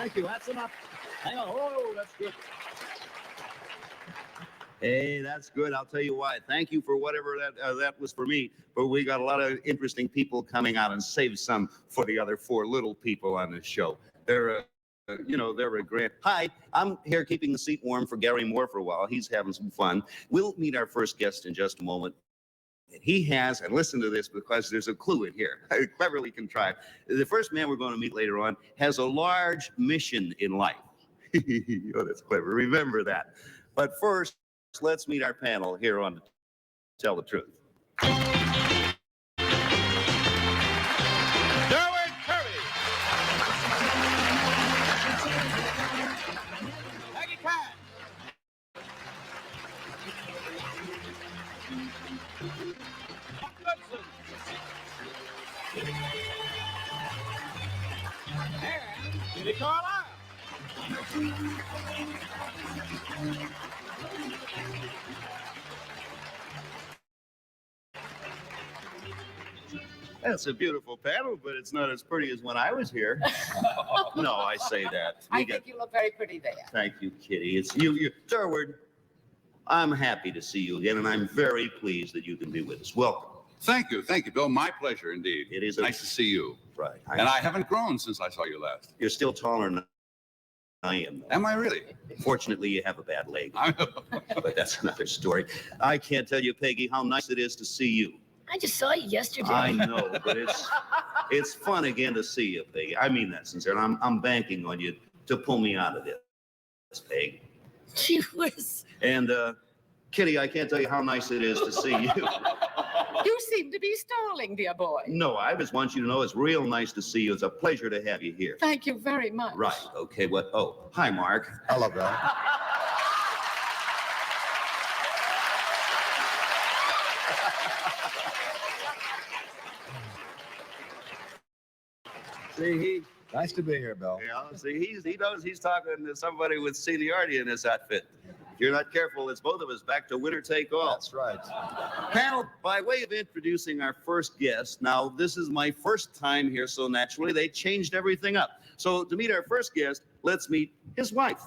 Thank you. That's enough. Hang on. Oh, that's good. Hey, that's good. I'll tell you why. Thank you for whatever that was for me. But we got a lot of interesting people coming out, and save some for the other four little people on this show. They're they're a great. Hi, I'm here keeping the seat warm for Gary Moore for a while. He's having some fun. We'll meet our first guest in just a moment. He has, and listen to this because there's a clue in here, cleverly contrived. The first man we're going to meet later on has a large mission in life. Oh, that's clever. Remember that. But first, let's meet our panel here on Tell the Truth. Derwin Curry. Peggy Kahn. Buck Goodson. And Judy Carlisle. That's a beautiful panel, but it's not as pretty as when I was here. No, I say that. I think you look very pretty there. Thank you, Kitty. It's you. Derwin, I'm happy to see you again, and I'm very pleased that you can be with us. Welcome. Thank you, Bill. My pleasure indeed. It is nice to see you. Right. And I haven't grown since I saw you last. You're still taller than I am. Am I really? Fortunately, you have a bad leg, but that's another story. I can't tell you, Peggy, how nice it is to see you. I just saw you yesterday. I know, but it's fun again to see you, Peggy. I mean that sincerely. I'm banking on you to pull me out of this, Peg. Gee whiz. And Kitty, I can't tell you how nice it is to see you. You seem to be stalling, dear boy. No, I just want you to know it's real nice to see you. It's a pleasure to have you here. Thank you very much. Right. Okay. What? Oh, hi, Mark. Hello, Bill. See, Nice to be here, Bill. he's talking to somebody with seniority in this outfit. If you're not careful, it's both of us back to winner take all. That's right. Panel, by way of introducing our first guest, now this is my first time here, so naturally they changed everything up. So to meet our first guest, let's meet his wife.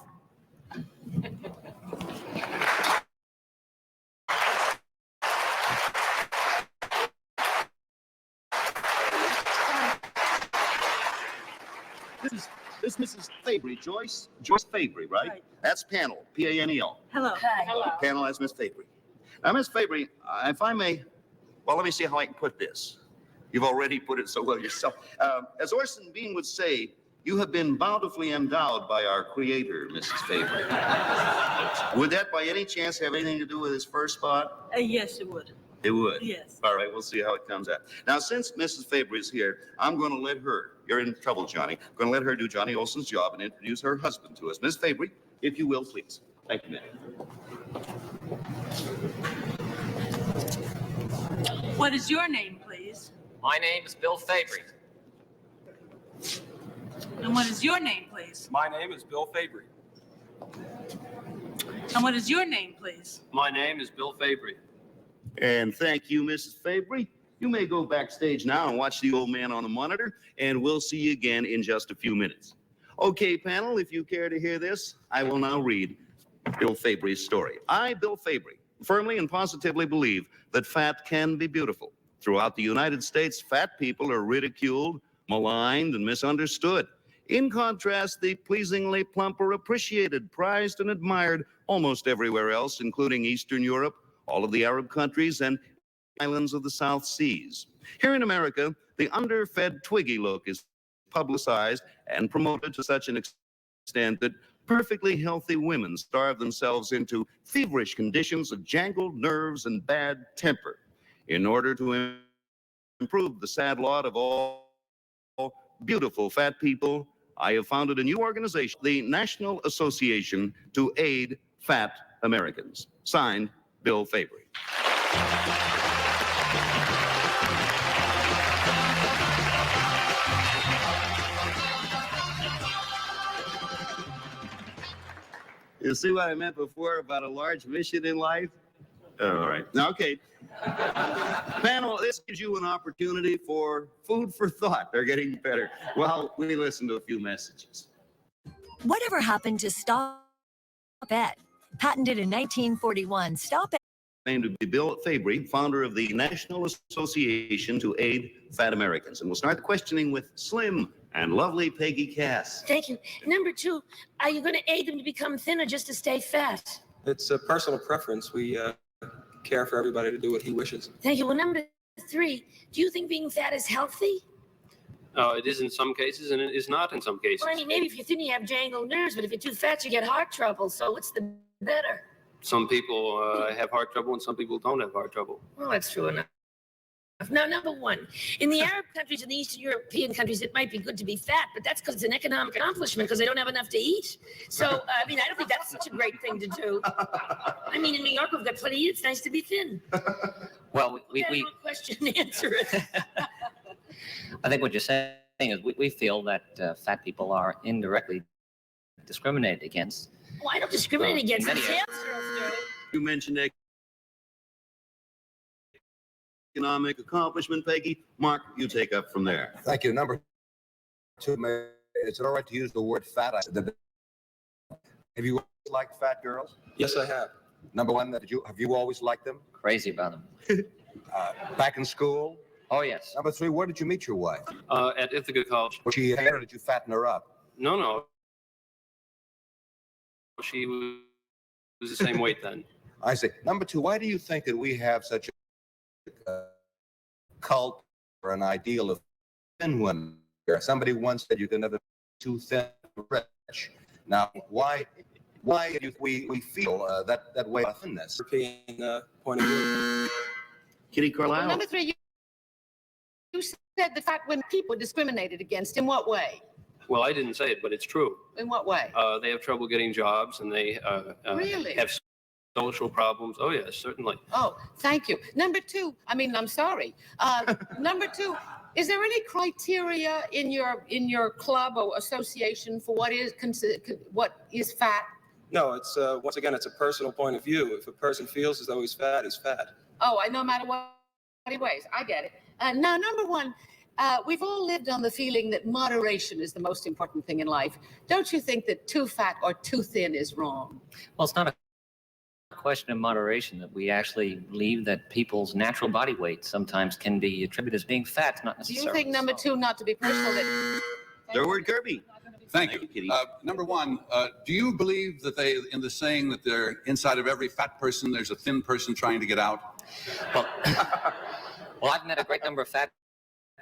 This is Mrs. Fabry, Joyce Fabry, right? Right. That's Panel, P-A-N-E-L. Hello. Hi. Hello. Panel as Miss Fabry. Now, Miss Fabry, if I may, well, let me see how I can put this. You've already put it so well yourself. As Orson Bean would say, you have been bountifully endowed by our creator, Mrs. Fabry. Would that by any chance have anything to do with his first spot? Yes, it would. It would? Yes. All right, we'll see how it comes out. Now, since Mrs. Fabry is here, I'm going to let her, you're in trouble, Johnny. I'm going to let her do Johnny Olson's job and introduce her husband to us. Miss Fabry, if you will, please. Thank you, ma'am. What is your name, please? My name is Bill Fabry. And what is your name, please? My name is Bill Fabry. And what is your name, please? My name is Bill Fabry. And thank you, Mrs. Fabry. You may go backstage now and watch the old man on the monitor, and we'll see you again in just a few minutes. Okay, panel, if you care to hear this, I will now read Bill Fabry's story. I, Bill Fabry, firmly and positively believe that fat can be beautiful. Throughout the United States, fat people are ridiculed, maligned, and misunderstood. In contrast, the pleasingly plump are appreciated, prized, and admired almost everywhere else, including Eastern Europe, all of the Arab countries, and islands of the South Seas. Here in America, the underfed Twiggy look is publicized and promoted to such an extent that perfectly healthy women starve themselves into feverish conditions of jangled nerves and bad temper. In order to improve the sad lot of all beautiful fat people, I have founded a new organization, the National Association to Aid Fat Americans. Signed, Bill Fabry. You see what I meant before about a large mission in life? All right. Now, okay. Panel, this gives you an opportunity for food for thought. They're getting better while we listen to a few messages. Whatever happened to Stop Et? Patented in 1941, Stop Et. Named to be Bill Fabry, founder of the National Association to Aid Fat Americans. And we'll start the questioning with slim and lovely Peggy Cass. Thank you. Number two, are you going to aid them to become thin or just to stay fat? It's a personal preference. We care for everybody to do what he wishes. Thank you. Well, number three, do you think being fat is healthy? It is in some cases, and it is not in some cases. Well, I mean, maybe if you're thin, you have jangled nerves, but if you're too fat, you get heart trouble. So what's the better? Some people have heart trouble, and some people don't have heart trouble. Well, that's true enough. Now, number one, in the Arab countries and the Eastern European countries, it might be good to be fat, but that's because it's an economic accomplishment because they don't have enough to eat. So, I mean, I don't think that's such a great thing to do. I mean, in New York, we've got plenty to eat. It's nice to be thin. Well, We question answer it. I think what you're saying is we feel that fat people are indirectly discriminated against. Well, I don't discriminate against Many the are. sales girls do. You mentioned economic accomplishment, Peggy. Mark, you take up from there. Thank you. Number two, is it all right to use the word fat? Have you liked fat girls? Yes, I have. Number one, have you always liked them? Crazy about them. Back in school? Oh, yes. Number three, where did you meet your wife? At Ithaca College. Was she hair or did you fatten her up? No. She was the same weight then. I see. Number two, why do you think that we have such a cult or an ideal of thin women? Somebody once said you can never be too thin or rich. Now, why do we feel that way about thinness? European point of view. Kitty Well, Carlisle. number three, you said the fact when people are discriminated against. In what way? Well, I didn't say it, but it's true. In what way? They have trouble getting jobs, and they Really? have social problems. Oh, yes, certainly. Oh, thank you. Number two, I'm sorry. Number two, is there any criteria in your club or association for what is fat? No, it's once again, it's a personal point of view. If a person feels as though he's fat, he's fat. Oh, no matter what he weighs. I get it. Now, number one, we've all lived on the feeling that moderation is the most important thing in life. Don't you think that too fat or too thin is wrong? Well, it's not a question of moderation, that we actually believe that people's natural body weight sometimes can be attributed as being fat, not Do necessarily. you think, number two, not to be personal, that... Durward Kirby. Thank you. Kitty. Number one, do you believe that in the saying that there inside of every fat person, there's a thin person trying to get out? Well, well, I've met a great number of fat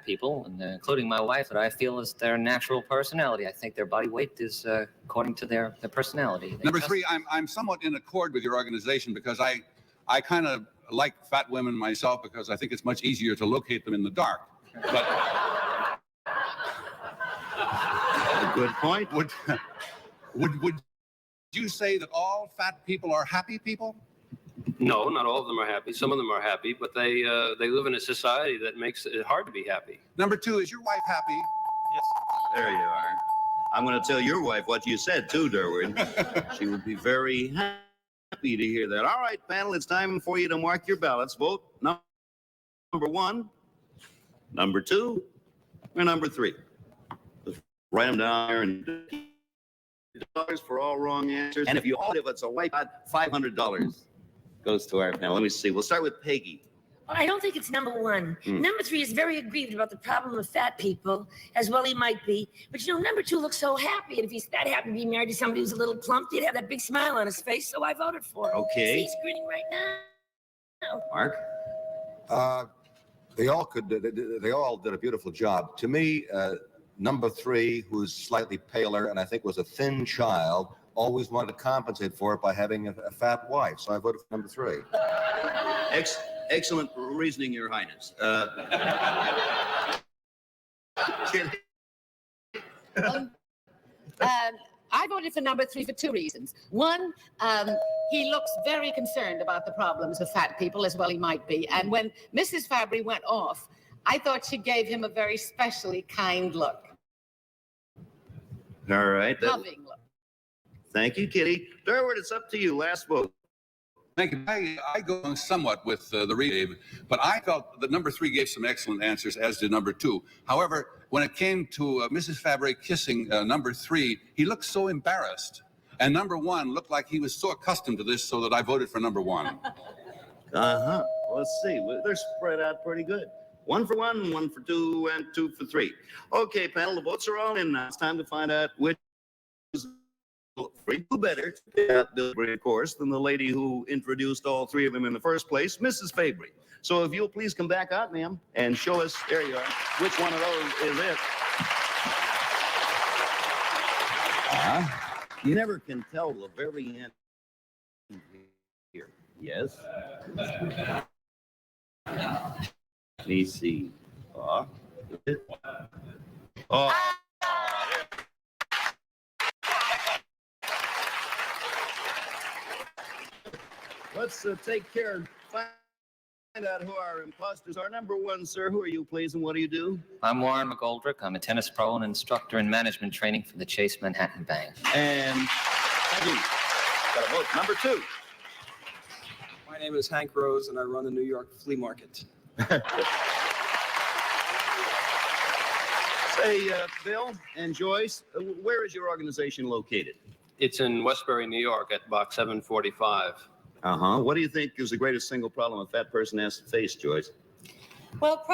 people, and, including my wife, that I feel is their natural personality. I think their body weight is according to their personality. Number three, I'm somewhat in accord with your organization because I kind of like fat women myself because I think it's much easier to locate them in the dark. But A good point. would you say that all fat people are happy people? No, not all of them are happy. Some of them are happy, but they live in a society that makes it hard to be happy. Number two, is your wife happy? Yes. There you are. I'm going to tell your wife what you said, too, Durward. She would be very happy to hear that. All right, panel, it's time for you to mark your ballots. Vote number one, number two, or number three. Just write them down there and $100 for all wrong answers. And if you all give us a white $500 goes to our panel. Let me see. We'll start with Peggy. I don't think it's number one. Number three is very aggrieved about the problem of fat people, as well he might be. But number two looks so happy, and if he's that happy to be married to somebody who's a little plump, he'd have that big smile on his face, so I voted for him. Okay. See, he's grinning right now. Mark? They all did a beautiful job. To me, number three, who's slightly paler and I think was a thin child, always wanted to compensate for it by having a fat wife. So I voted for number three. Excellent reasoning, Your Highness. I voted for number three for two reasons. One, he looks very concerned about the problems of fat people, as well he might be. And when Mrs. Fabry went off, I thought she gave him a very specially kind look. All right. Loving look. Thank you, Kitty. Durward, it's up to you. Last vote. Thank you. I go along somewhat with the read, but I felt that number 3 gave some excellent answers, as did number 2. However, when it came to Mrs. Fabre kissing number 3, he looked so embarrassed. And number 1 looked like he was so accustomed to this, so that I voted for number 1. Uh-huh. Let's see. Well, they're spread out pretty good. 1 for 1, 1 for 2, and 2 for 3. Okay, panel, the votes are all in now. It's time to find out which is who better to pick out Bilberry, of course, than the lady who introduced all 3 of them in the first place, Mrs. Fabre. So if you'll please come back out, ma'am, and show us, there you are, which one of those is it. You never can tell the very end here. Yes. Let me see. Oh. Let's take care and find out who our imposters are. Number 1, sir, who are you, please, and what do you do? I'm Warren McGoldrick. I'm a tennis pro and instructor in management training for the Chase Manhattan Bank. And thank you. Got a vote. Number 2. My name is Hank Rose, and I run the New York Flea Market. Say, Bill and Joyce, where is your organization located? It's in Westbury, New York at box 745. Uh-huh. What do you think is the greatest single problem a fat person has to face, Joyce? Well,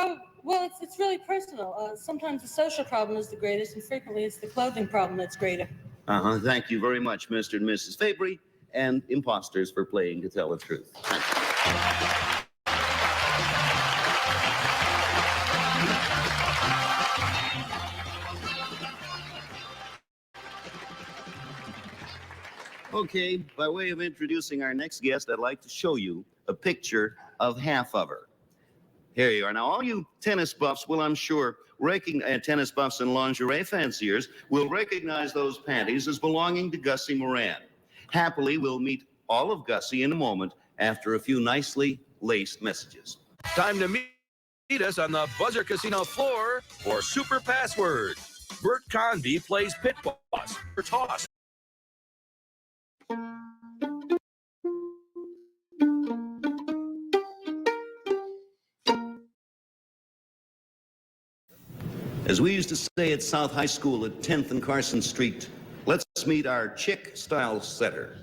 it's really personal. Sometimes the social problem is the greatest, and frequently it's the clothing problem that's greater. Uh-huh. Thank you very much, Mr. and Mrs. Fabre, and imposters for playing to tell the truth. Thank you. Okay, by way of introducing our next guest, I'd like to show you a picture of half of her. Here you are. Now, all you tennis buffs will, I'm sure, tennis buffs and lingerie fanciers will recognize those panties as belonging to Gussie Moran. Happily, we'll meet all of Gussie in a moment after a few nicely laced messages. Time to meet us on the Buzzer Casino floor for Super Password. Bert Convy plays Pit Boss for toss. As we used to say at South High School at 10th and Carson Street, let's meet our chick style setter.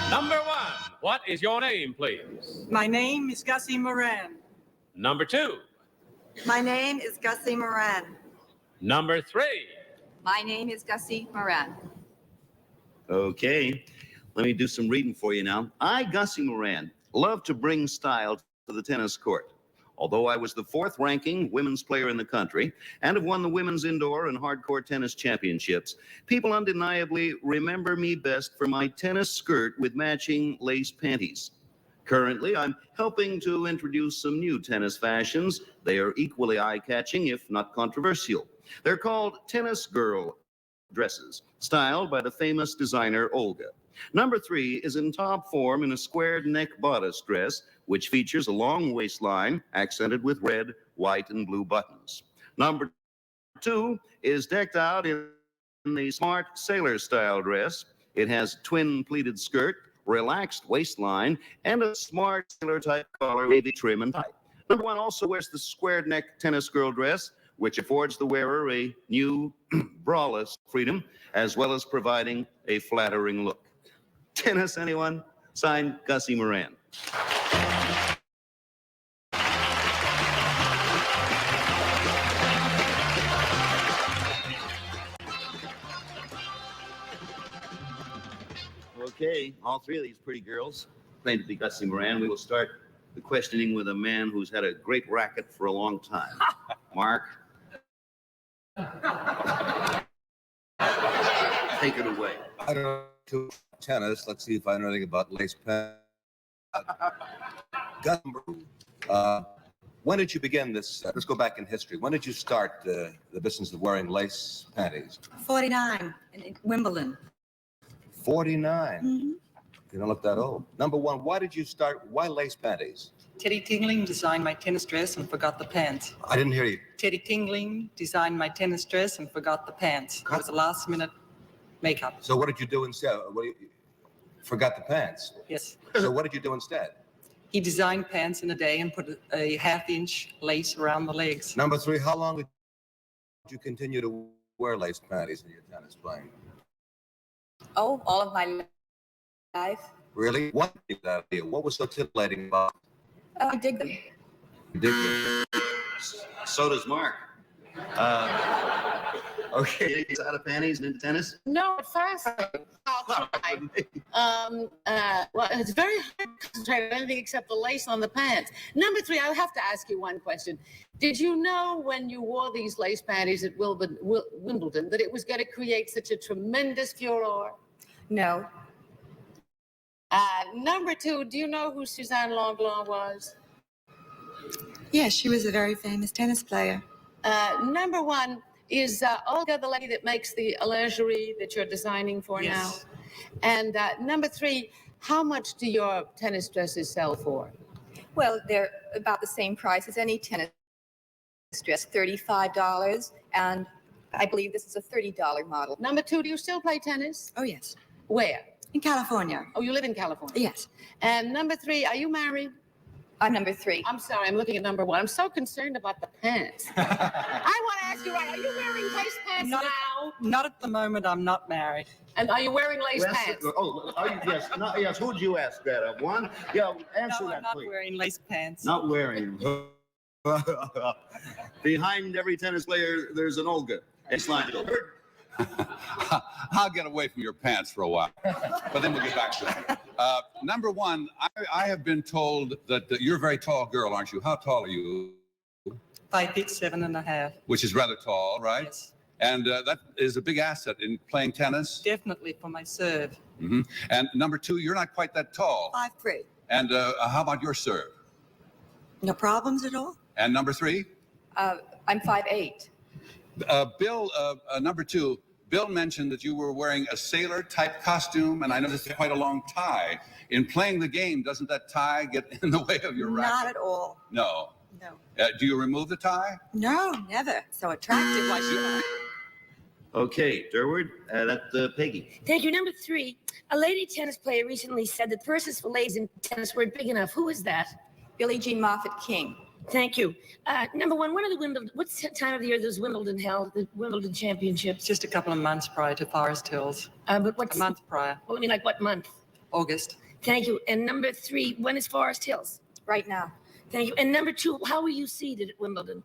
Number 1, what is your name, please? My name is Gussie Moran. Number 2. My name is Gussie Moran. Number 3. My name is Gussie Moran. Okay, let me do some reading for you now. I, Gussie Moran, love to bring style to the tennis court. Although I was the 4th ranking women's player in the country and have won the women's indoor and hardcore tennis championships, people undeniably remember me best for my tennis skirt with matching lace panties. Currently, I'm helping to introduce some new tennis fashions. They are equally eye-catching, if not controversial. They're called tennis girl dresses, styled by the famous designer Olga. Number 3 is in top form in a squared neck bodice dress, which features a long waistline accented with red, white, and blue buttons. Number 2 is decked out in the smart sailor style dress. It has twin pleated skirt, relaxed waistline, and a smart sailor type collar, wavy trim and type. Number 1 also wears the squared neck tennis girl dress, which affords the wearer a new braless freedom, as well as providing a flattering look. Tennis, anyone? Signed, Gussie Moran. Okay, all 3 of these pretty girls claim to be Gussie Moran. We will start the questioning with a man who's had a great racket for a long time. Mark. Take it away. I don't know too much tennis. Let's see if I know anything about lace panties. When did you begin this? Let's go back in history. When did you start the business of wearing lace panties? 49 in Wimbledon. 49. Mm-hmm. You don't look that old. Number 1, why lace panties? Teddy Tingling designed my tennis dress and forgot the pants. I didn't hear you. Teddy Tingling designed my tennis dress and forgot the pants. It was a last minute Makeup. So what did you do instead? Forgot the pants. Yes. So what did you do instead? He designed pants in a day and put a half-inch lace around the legs. Number 3, how long did you continue to wear lace panties in your tennis playing? Oh, all of my life. Really? What was so titillating about I dig them. it? So does Mark. Okay, he's out of panties and into tennis. No, at first I'll try. Well, it's very hard to concentrate on anything except the lace on the pants. Number 3, I have to ask you one question. Did you know when you wore these lace panties at Wimbledon that it was going to create such a tremendous furor? No. Number 2, do you know who Suzanne Lenglen was? Yes, she was a very famous tennis player. Number 1, is Olga the lady that makes the lingerie that you're designing for now? And number 3, how much do your tennis dresses sell for? Well, they're about the same price as any tennis dress, $35, and I believe this is a $30 model. Number 2, do you still play tennis? Oh, yes. Where? In California. Oh, you live in California? Yes. And number 3, are you married? I'm number 3. I'm sorry, I'm looking at number 1. I'm so concerned about the pants. I want to ask you, are you wearing lace pants now? Not at the moment. I'm not married. And are you wearing lace pants? Oh, yes. No, yes. Who did you ask that of? One? Yeah, answer No, that, I'm not please. wearing lace pants. Not wearing. Behind every tennis player, there's an Olga. It's like, I'll get away from your pants for a while, but then we'll get back to it. Number 1, I have been told that you're a very tall girl, aren't you? How tall are you? 5'7.5". Which is rather tall, right? Yes. And that is a big asset in playing tennis. Definitely for my serve. Mm-hmm. And number 2, you're not quite that tall. 5'3". And how about your serve? No problems at all? And number 3? I'm 5'8". Bill, number 2, Bill mentioned that you were wearing a sailor-type costume, and I noticed quite a long tie. In playing the game, doesn't that tie get in the way of your racket? Not at all. No. No. Do you remove the tie? No, never. So attractive. Why should I? okay, Durward, that's Peggy. Thank you. Number 3, a lady tennis player recently said that purses for ladies in tennis weren't big enough. Who is that? Billie Jean Moffat King. Thank you. Number 1, when are the Wimbledon? What time of the year does Wimbledon held? The Wimbledon Championships? Just a couple of months prior to Forest Hills. But what's A month prior. Well, I mean, like what month? August. Thank you. And number 3, when is Forest Hills? Right now. Thank you. And number 2, how were you seated at Wimbledon?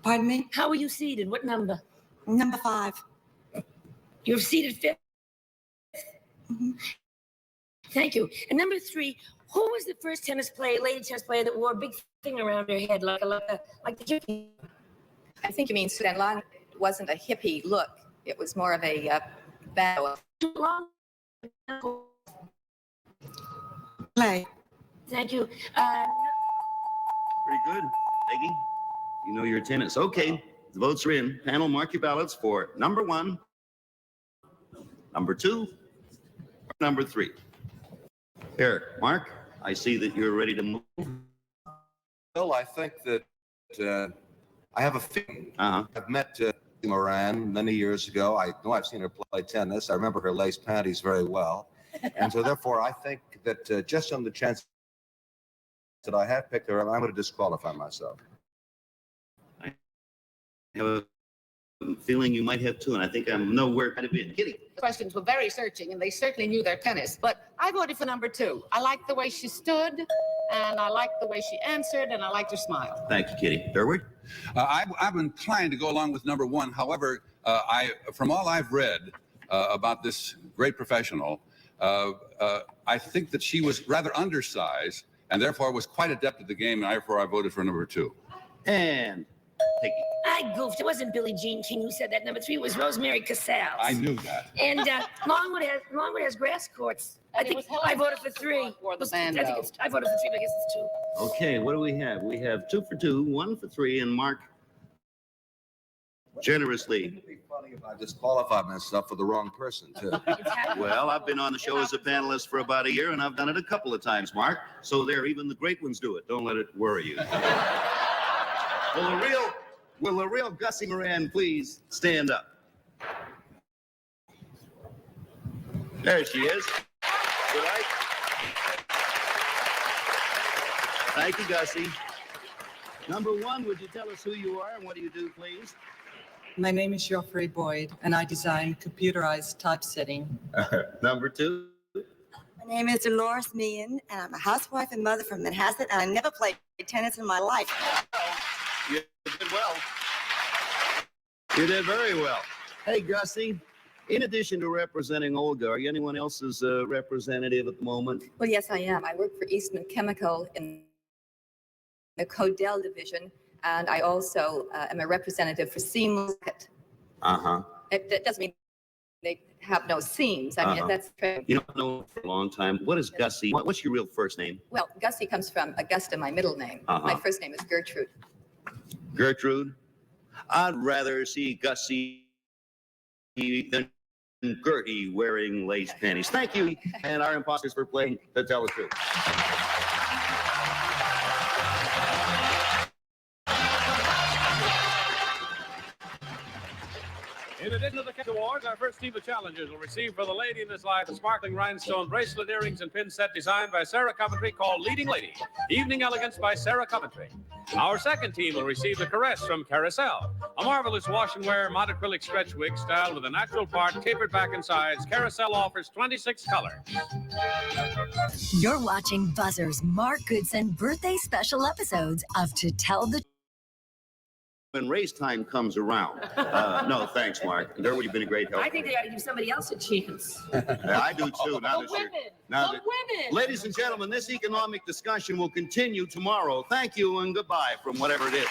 Pardon me? How were you seated? What number? Number 5. You're seated 5th. Mm-hmm. Thank you. And number 3, who was the first lady tennis player that wore a big thing around her head like the hippie? I think you mean Suzanne Lenglen. It wasn't a hippie look. It was more of a bow. Too long. Play. Thank you. Pretty good, Peggy. You know your tennis. Okay, the votes are in. Panel, mark your ballots for number 1, number 2, or number 3. Here, Mark, I see that you're ready to move. Bill, I think that I have a feeling. I've met Moran many years ago. I know I've seen her play tennis. I remember her lace panties very well. And so therefore, I think that just on the chance that I have picked her up, I'm going to disqualify myself. I have a feeling you might have too, and I think I know where it might have been. Kitty. The questions were very searching, and they certainly knew their tennis. But I voted for number 2. I liked the way she stood, and I liked the way she answered, and I liked her smile. Thank you, Kitty. Durward? I'm inclined to go along with number 1. However, from all I've read about this great professional, I think that she was rather undersized and therefore was quite adept at the game, and therefore I voted for number 2. And Peggy. I goofed. It wasn't Billie Jean King who said that. Number 3 was Rosemary Casals. I knew that. And Longwood has grass courts. I think I voted for 3. For the I voted for 3, but I guess it's 2. Okay, what do we have? We have 2 for 2, 1 for 3, and Mark generously. It'd be funny if I disqualified myself for the wrong person, too. Well, I've been on the show as a panelist for about a year, and I've done it a couple of times, Mark. So there, even the great ones do it. Don't let it worry you. Will the real Gussie Moran please stand up? There she is. Good night. Thank you, Gussie. Number one, would you tell us who you are and what do you do, please? My name is Geoffrey Boyd, and I design computerized typesetting. Number two. My name is Dolores Meehan, and I'm a housewife and mother from Manhasset, and I never played tennis in my life. You did well. You did very well. Hey, Gussie, in addition to representing Olga, are you anyone else's representative at the moment? Well, yes, I am. I work for Eastman Chemical in the Codell division, and I also am a representative for Seamless. Uh-huh. That doesn't mean they have no seams. I mean, that's true. You don't know for a long time. What is Gussie? What's your real first name? Well, Gussie comes from Augusta, my middle name. My first name is Gertrude. Gertrude? I'd rather see Gussie than Gertie wearing lace panties. Thank you, and our imposters for playing To Tell the Truth. In addition to the Kent Awards, our first team of challengers will receive for the lady in this life a sparkling rhinestone bracelet, earrings, and pin set designed by Sarah Coventry called Leading Lady. Evening Elegance by Sarah Coventry. Our second team will receive the Caress from Carousel, a marvelous wash and wear monocrylic stretch wig styled with a natural part tapered back and sides. Carousel offers 26 colors. You're watching Buzzer's Mark Goodson birthday special episodes of To Tell the When race time comes around. No, thanks, Mark. Derwood, you've been a great help. I think they ought to give somebody else a chance. I do too. Now The that you're- women. now The that- women. Ladies and gentlemen, this economic discussion will continue tomorrow. Thank you and goodbye from whatever it is.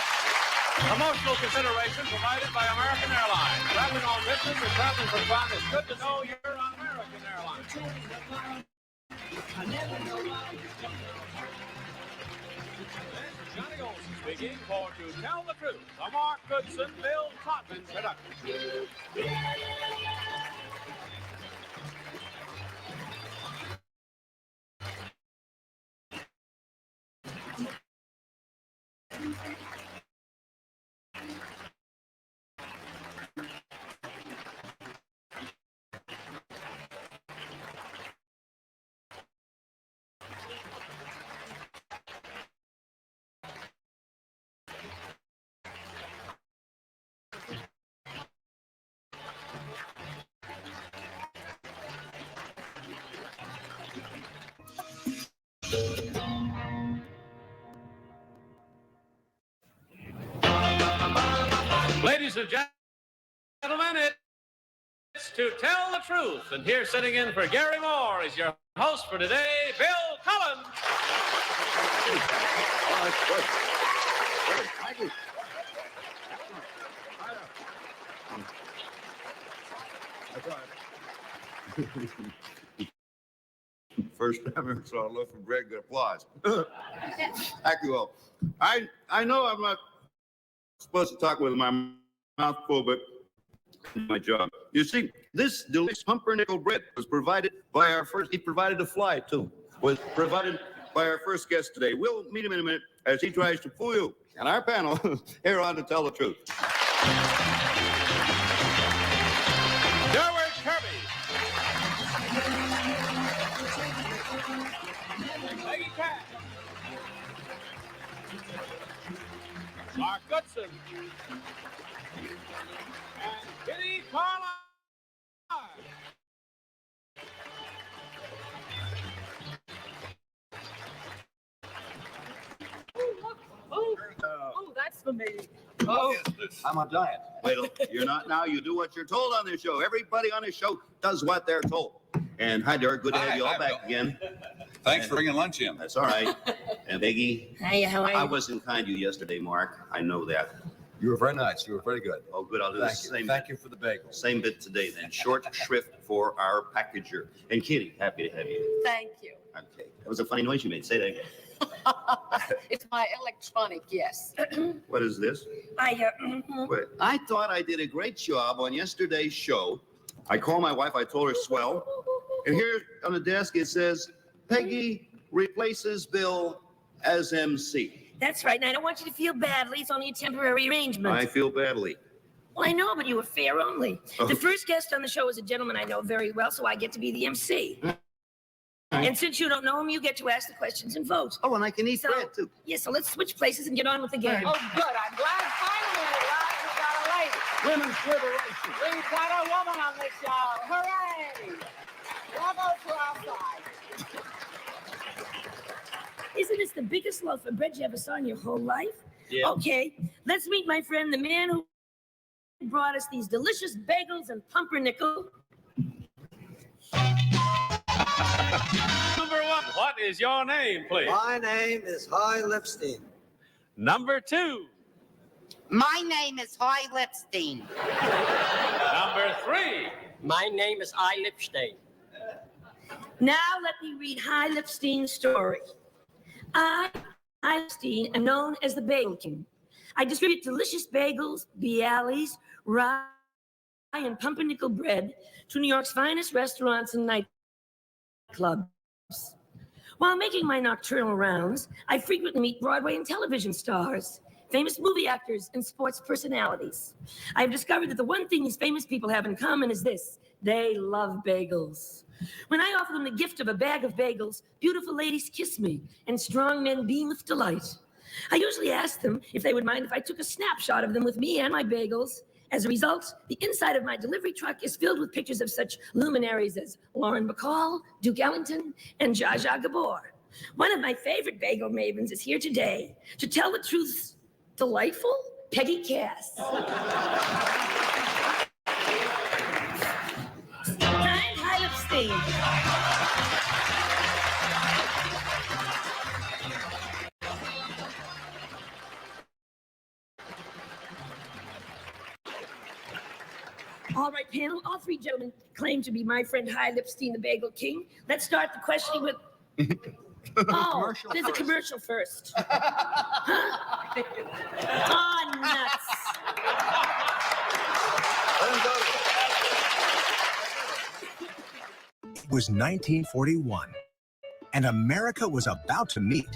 Promotional consideration provided by American Airlines. Traveling on business or traveling for fun, it's good to know you're on American Airlines. Johnny Olson speaking for To Tell the Truth, a Mark Goodson, Bill Todman production. Ladies and gentlemen, it's To Tell the Truth. And here sitting in for Gary Moore is your host for today, Bill Collins. First time I ever saw a look from Greg, good applause. Thank you all. I know I'm not supposed to talk with my mouth full, but my job. You see, this delicious pumpernickel bread was provided by our first, he provided a fly too, was provided by our first guest today. We'll meet him in a minute as he tries to fool you and our panel here on To Tell the Truth. Derward Kirby. Peggy Cash. Mark Goodson. And Kitty Carlisle. Oh, that's for me. Oh, I'm on diet. Wait, you're not now. You do what you're told on this show. Everybody on this show does what they're told. And hi, Derek. Good to have you all back again. Thanks for bringing lunch in. That's all right. And Peggy, Hey, how are you? I wasn't kind to you yesterday, Mark. I know that. You were very nice. You were very good. Oh, good. I'll do the Thank you. same. Thank you for the bagel. Same bit today, then. Short shrift for our packager. And Kitty, happy to have you. Thank you. Okay. That was a funny noise you made. Say that again. It's my electronic, yes. What is this? Wait, I thought I did a great job on yesterday's show. I called my wife. I told her swell. And here on the desk it says, Peggy replaces Bill as MC. That's right. And I don't want you to feel badly. It's only a temporary arrangement. I feel badly. Well, I know, but you were fair only. The first guest on the show is a gentleman I know very well, so I get to be the MC. And since you don't know him, you get to ask the questions and vote. Oh, and I can eat bread, too. Yeah, so let's switch places and get on with the game. Oh, good. I'm glad finally we got a lady. Women's liberation. We've got a woman on this show. Hooray! We'll go to outside. Isn't this the biggest loaf of bread you ever saw in your whole life? Yeah. Okay, let's meet my friend, the man who brought us these delicious bagels and pumpernickel. Number one, what is your name, please? My name is Hoy Lipstein. Number two. My name is Hoy Lipstein. Number three. My name is I Lipstein. Now let me read Hy Lipstein's story. I, Lipstein, am known as the Bagel King. I distribute delicious bagels, bialys, rye, and pumpernickel bread to New York's finest restaurants and nightclubs. While making my nocturnal rounds, I frequently meet Broadway and television stars, famous movie actors, and sports personalities. I have discovered that the one thing these famous people have in common is this: they love bagels. When I offer them the gift of a bag of bagels, beautiful ladies kiss me, and strong men beam with delight. I usually ask them if they would mind if I took a snapshot of them with me and my bagels. As a result, the inside of my delivery truck is filled with pictures of such luminaries as Lauren Bacall, Duke Ellington, and Zsa Zsa Gabor. One of my favorite bagel mavens is here today to tell the truth's delightful Peggy Cass. I'm Hy Lipstein. All right, panel, all three gentlemen claim to be my friend Hy Lipstein, the Bagel King. Let's start the questioning with... Oh, there's a commercial first. Huh? Oh, nuts. It was 1941, and America was about to meet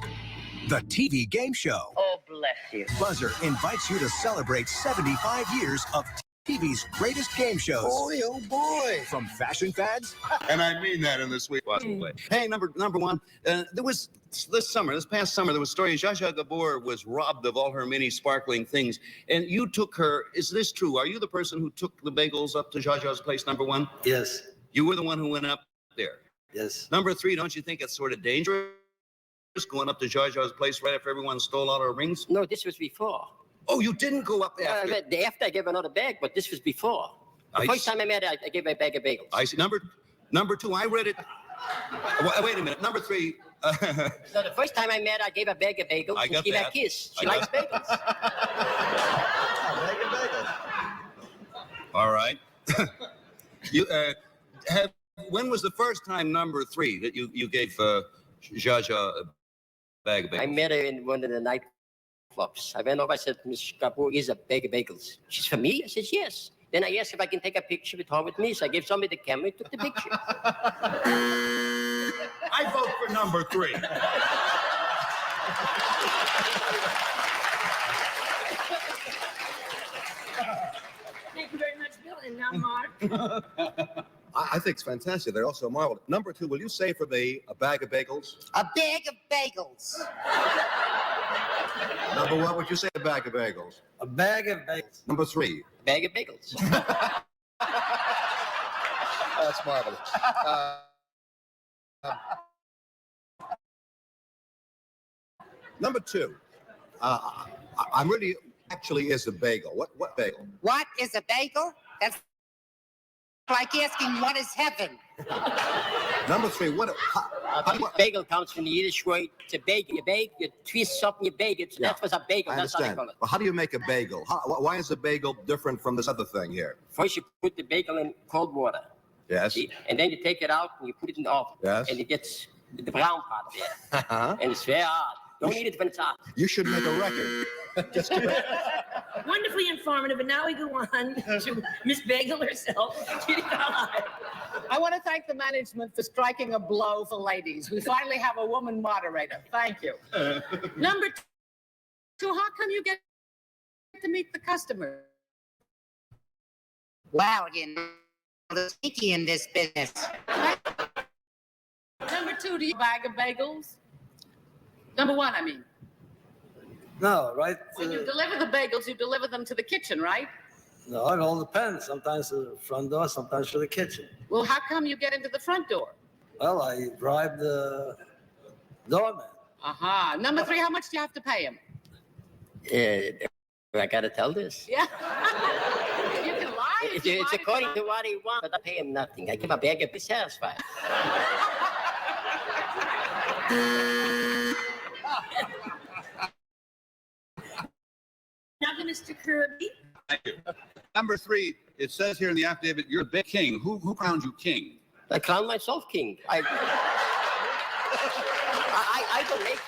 the TV game show. Oh, bless you. Buzzer invites you to celebrate 75 years of TV's greatest game shows. Boy, oh boy. From fashion fads. And I mean that in the sweet possible way. Hey, number one, there was this past summer, there was a story. Zsa Zsa Gabor was robbed of all her many sparkling things, and you took her. Is this true? Are you the person who took the bagels up to Zsa Zsa's place, number one? Yes. You were the one who went up there. Yes. Number three, don't you think it's sort of dangerous going up to Zsa Zsa's place right after everyone stole all her rings? No, this was before. Oh, you didn't go up after? After I gave another bag, but this was before. The first time I met her, I gave her a bag of bagels. I see. Number two, I read it. Wait a minute. Number three. So the first time I met her, I gave her a bag of bagels. I got gave her that. a kiss. She likes bagels. Bag of bagels. All right. When was the first time, number three, that you gave Zsa Zsa a bag of bagels? I met her in one of the nightclubs. I went over, I said, Miss Gabor, is a bag of bagels. She's for me? I said, yes. Then I asked if I can take a picture with her with me. So I gave somebody the camera and took the picture. I vote for number three. Thank you very much, Bill. And now, Mark. I think it's fantastic. They're also marvelous. Number two, will you say for me a bag of bagels? A bag of bagels. Number one, would you say a bag of bagels? A bag of bagels. Number three. Bag of bagels. That's marvelous. Number two, I'm really, actually is a bagel. What bagel? What is a bagel? That's like asking what is heaven. Number three, Bagel comes from the Yiddish word to bake. You bake, you twist something, you bake it. So Yeah, that was a bagel. I That's how they understand. call it. Well, how do you make a bagel? Why is a bagel different from this other thing here? First, you put the bagel in cold water. Yes. And then you take it out and you put it in the oven. Yes. And it gets the brown part there. And it's very hard. Don't eat it when it's hot. You should make a record. Just Wonderfully informative. And now we go on to Miss Bagel herself, Kitty Carlisle. I want to thank the management for striking a blow for ladies. We finally have a woman moderator. Thank you. Number two, how come you get to meet the customer? Wow, you know, the sneaky in this business. Number 2, do you bag of bagels? Number 1, I mean. No, right? When you deliver the bagels, you deliver them to the kitchen, right? No, it all depends. Sometimes to the front door, sometimes to the kitchen. Well, how come you get into the front door? Well, I bribe the doorman. Aha. Number 3, how much do you have to pay him? I gotta tell this. Yeah. You can lie. if you It's want. according to what he wants, but I pay him nothing. I give a bag and be satisfied. Now, Mr. Kirby. Thank you. Number 3, it says here in the affidavit, you're the king. Who crowned you king? I crown myself king. I don't make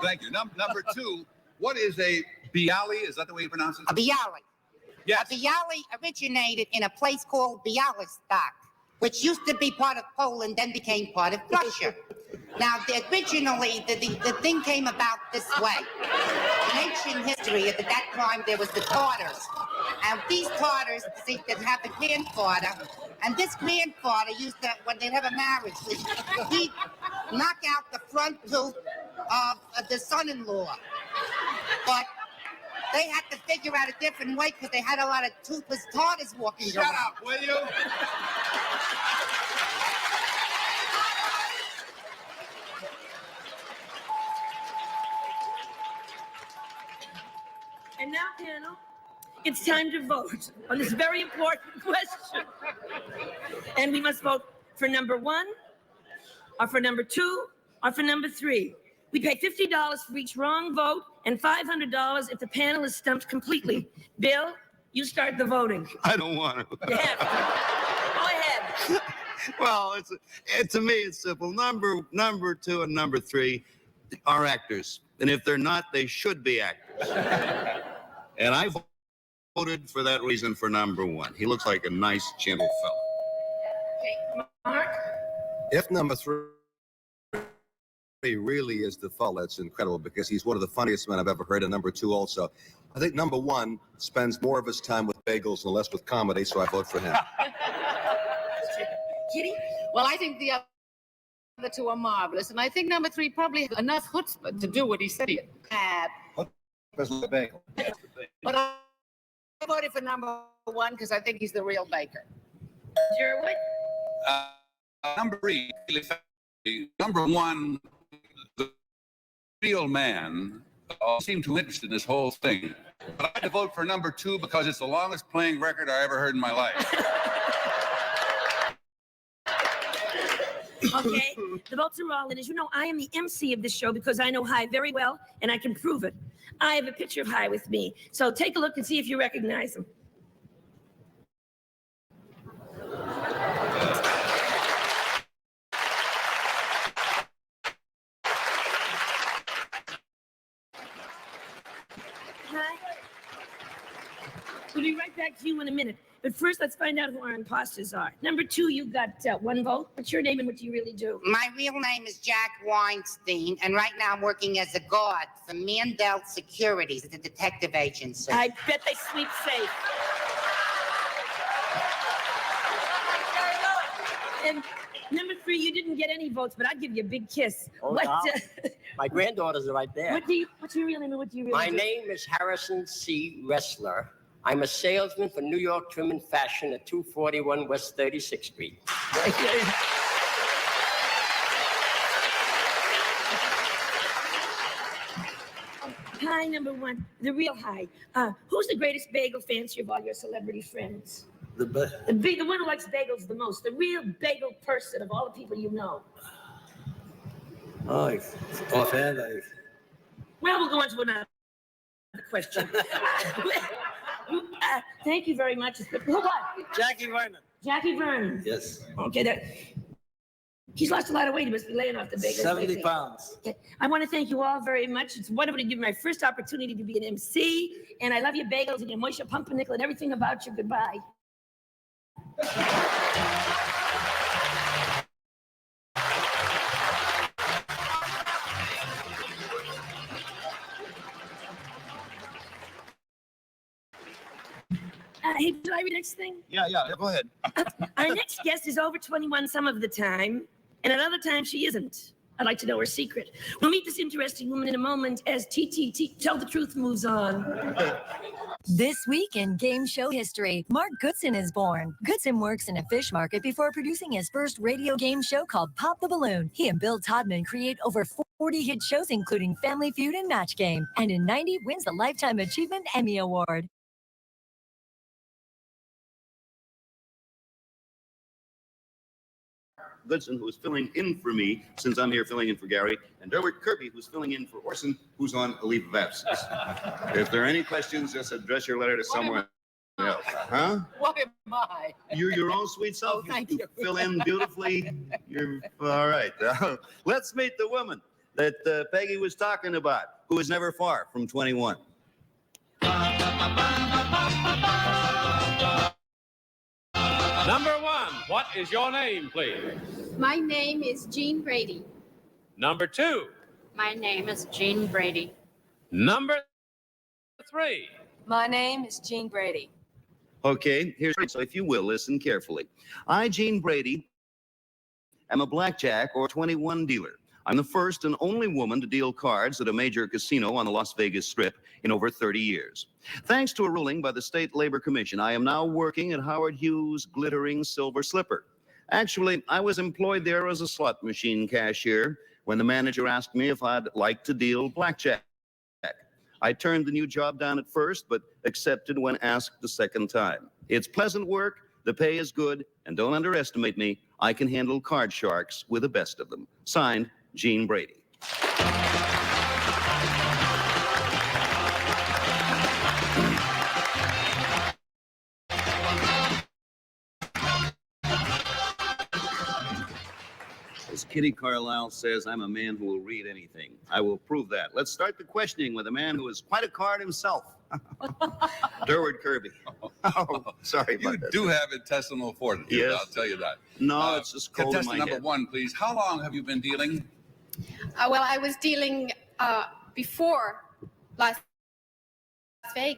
Thank you. Number 2, what is a Bialy? Is that the way you pronounce it? A Bialy. Yes. A Bialy originated in a place called Bialystok, which used to be part of Poland, then became part of Russia. Now, originally, the thing came about this way. In ancient history, at that time, there was the Tartars. And these Tartars, they have the grandfather. And this grandfather used to, when they'd have a marriage, he'd knock out the front tooth of the son-in-law. But they had to figure out a different way because they had a lot of toothless Tartars walking around. Shut up, will you? And now, panel, it's time to vote on this very important question. And we must vote for number 1, or for number 2, or for number 3. We pay $50 for each wrong vote and $500 if the panel is stumped completely. Bill, you start the voting. I don't want to. You have to. Go ahead. Well, to me, it's simple. Number 2 and number 3 are actors. And if they're not, they should be actors. And I voted for that reason for number 1. He looks like a nice, gentle fellow. Okay, Mark? If number 3 really is the fault, that's incredible because he's one of the funniest men I've ever heard. And number 2 also. I think number 1 spends more of his time with bagels and less with comedy, so I vote for him. Kitty? Well, I think the other 2 are marvelous. And I think number 3 probably has enough chutzpah to do what he said he had. Bagel. But I voted for number 1 because I think he's the real baker. Sherwood? Number 3, number 1, the real man seemed too interested in this whole thing. But I had to vote for number 2 because it's the longest playing record I ever heard in my life. Okay, the votes are all in. As you know, I am the MC of this show because I know Hi very well, and I can prove it. I have a picture of Hi with me. So take a look and see if you recognize him. Hi. We'll be right back to you in a minute. But first, let's find out who our imposters are. Number 2, you got 1 vote. What's your name and what do you really do? My real name is Jack Weinstein, and right now I'm working as a guard for Mandel Securities, the detective agency. I bet they sleep safe. And number 3, you didn't get any votes, but I'd give you a big kiss. Oh, no. My granddaughters are right there. What's your real name and what do you really My do? name is Harrison C. Wrestler. I'm a salesman for New York Trim and Fashion at 241 West 36th Street. Hi, number 1, the real Hi. Who's the greatest bagel fancier of all your celebrity friends? The one who likes bagels the most, the real bagel person of all the people you know. Oh, offhand, Well, we'll go on to another question. Thank you very much. What? Jackie Vernon. Jackie Vernon. Yes. Okay, he's lost a lot of weight. He must be laying off the bagels. 70 pounds. Okay. I want to thank you all very much. It's wonderful to give me my first opportunity to be an MC. And I love your bagels and your moisture pumpernickel and everything about you. Goodbye. Hey, did I read the next thing? Yeah, go ahead. Our next guest is over 21 some of the time, and at other times she isn't. I'd like to know her secret. We'll meet this interesting woman in a moment as TTT Tell the Truth moves on. This week in game show history, Mark Goodson is born. Goodson works in a fish market before producing his first radio game show called Pop the Balloon. He and Bill Todman create over 40 hit shows, including Family Feud and Match Game. And in 90, wins the Lifetime Achievement Emmy Award. Goodson, who's filling in for me since I'm here filling in for Gary, and Derwent Kirby, who's filling in for Orson, who's on a leave of absence. If there are any questions, just address your letter to someone else. Huh? What am I? You're your own sweet self. Oh, thank you. Fill in beautifully. You're all right. Let's meet the woman that Peggy was talking about, who is never far from 21. Number one, what is your name, please? My name is Jean Brady. Number two. My name is Jean Brady. Number three. My name is Jean Brady. Okay, so if you will, listen carefully. I, Jean Brady, am a blackjack or 21 dealer. I'm the first and only woman to deal cards at a major casino on the Las Vegas Strip in over 30 years. Thanks to a ruling by the State Labor Commission, I am now working at Howard Hughes' glittering Silver Slipper. Actually, I was employed there as a slot machine cashier when the manager asked me if I'd like to deal blackjack. I turned the new job down at first, but accepted when asked the second time. It's pleasant work, the pay is good, and don't underestimate me. I can handle card sharks with the best of them. Signed, Jean Brady. As Kitty Carlisle says, I'm a man who will read anything. I will prove that. Let's start the questioning with a man who is quite a card himself. Derwent Kirby. Oh, sorry about You that. do have intestinal fortitude, Yes. I'll tell you that. No, it's just cold in Contestant my number head. one, please. How long have you been dealing? Well, I was dealing before Las Vegas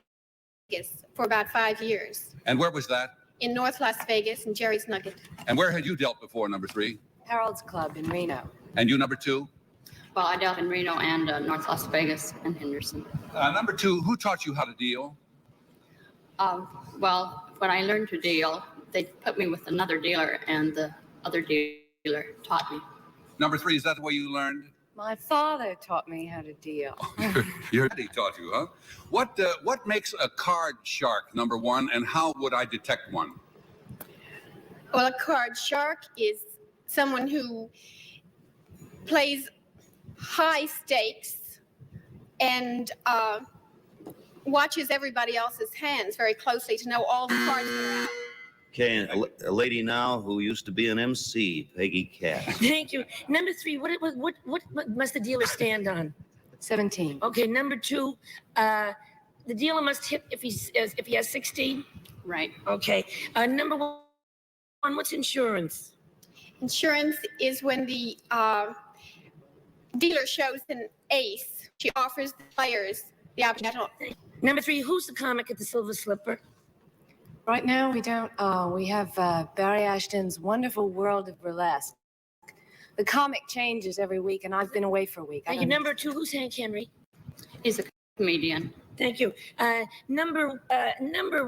for about 5 years And where was that? in North Las Vegas and Jerry's Nugget. And where had you dealt before, number three? Harold's Club in Reno. And you, number two? Well, I dealt in Reno and North Las Vegas and Henderson. Number two, who taught you how to deal? Well, when I learned to deal, they put me with another dealer, and the other dealer taught me. Number three, is that the way you learned? My father taught me how to deal. Your daddy taught you, huh? What makes a card shark, number one, and how would I detect one? Well, a card shark is someone who plays high stakes and watches everybody else's hands very closely to know all the cards that are out. Okay, and a lady now who used to be an MC, Peggy Cass. Thank you. Number three, what must the dealer stand on? 17. Okay, number two, the dealer must hit if he has 16. Right. Okay. Number one, what's insurance? Insurance is when the dealer shows an ace. She offers the players the opportunity. Number three, who's the comic at the Silver Slipper? Right now, we don't. We have Barry Ashton's Wonderful World of Burlesque. The comic changes every week, and I've been away for a week. Thank you. Number two, who's Hank Henry? Is a comedian. Thank you. Number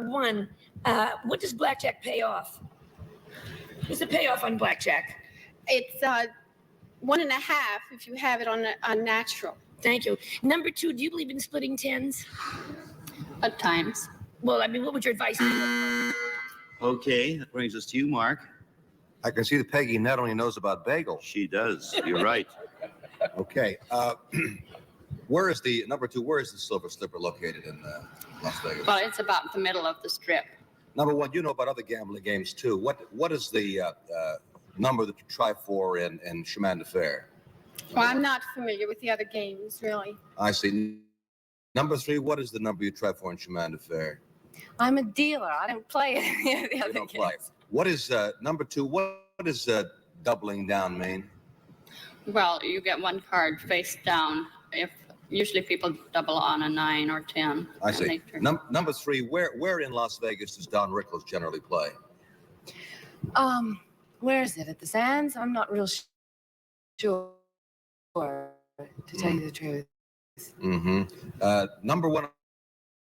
one, what does blackjack pay off? What's the payoff on blackjack? It's 1.5 if you have it on natural. Thank you. Number two, do you believe in splitting tens? At times. Well, I mean, what would your advice be? Okay, that brings us to you, Mark. I can see that Peggy not only knows about bagels. She does. You're right. Okay. Where is the number two? Where is the Silver Slipper located in Las Vegas? Well, it's about the middle of the strip. Number one, you know about other gambling games too. What is the number that you try for in Chemin de Fer? Well, I'm not familiar with the other games, really. I see. Number three, what is the number you try for in Chemin de Fer? I'm a dealer. I don't play any of the You other don't games. play. What is number two? What is doubling down mean? Well, you get one card face down if Usually people double on a 9 or 10. I and see. they turn- Number 3, where in Las Vegas does Don Rickles generally play? Where is it? At the Sands? I'm not real sure, to tell you the truth. Mm-hmm. Number 1,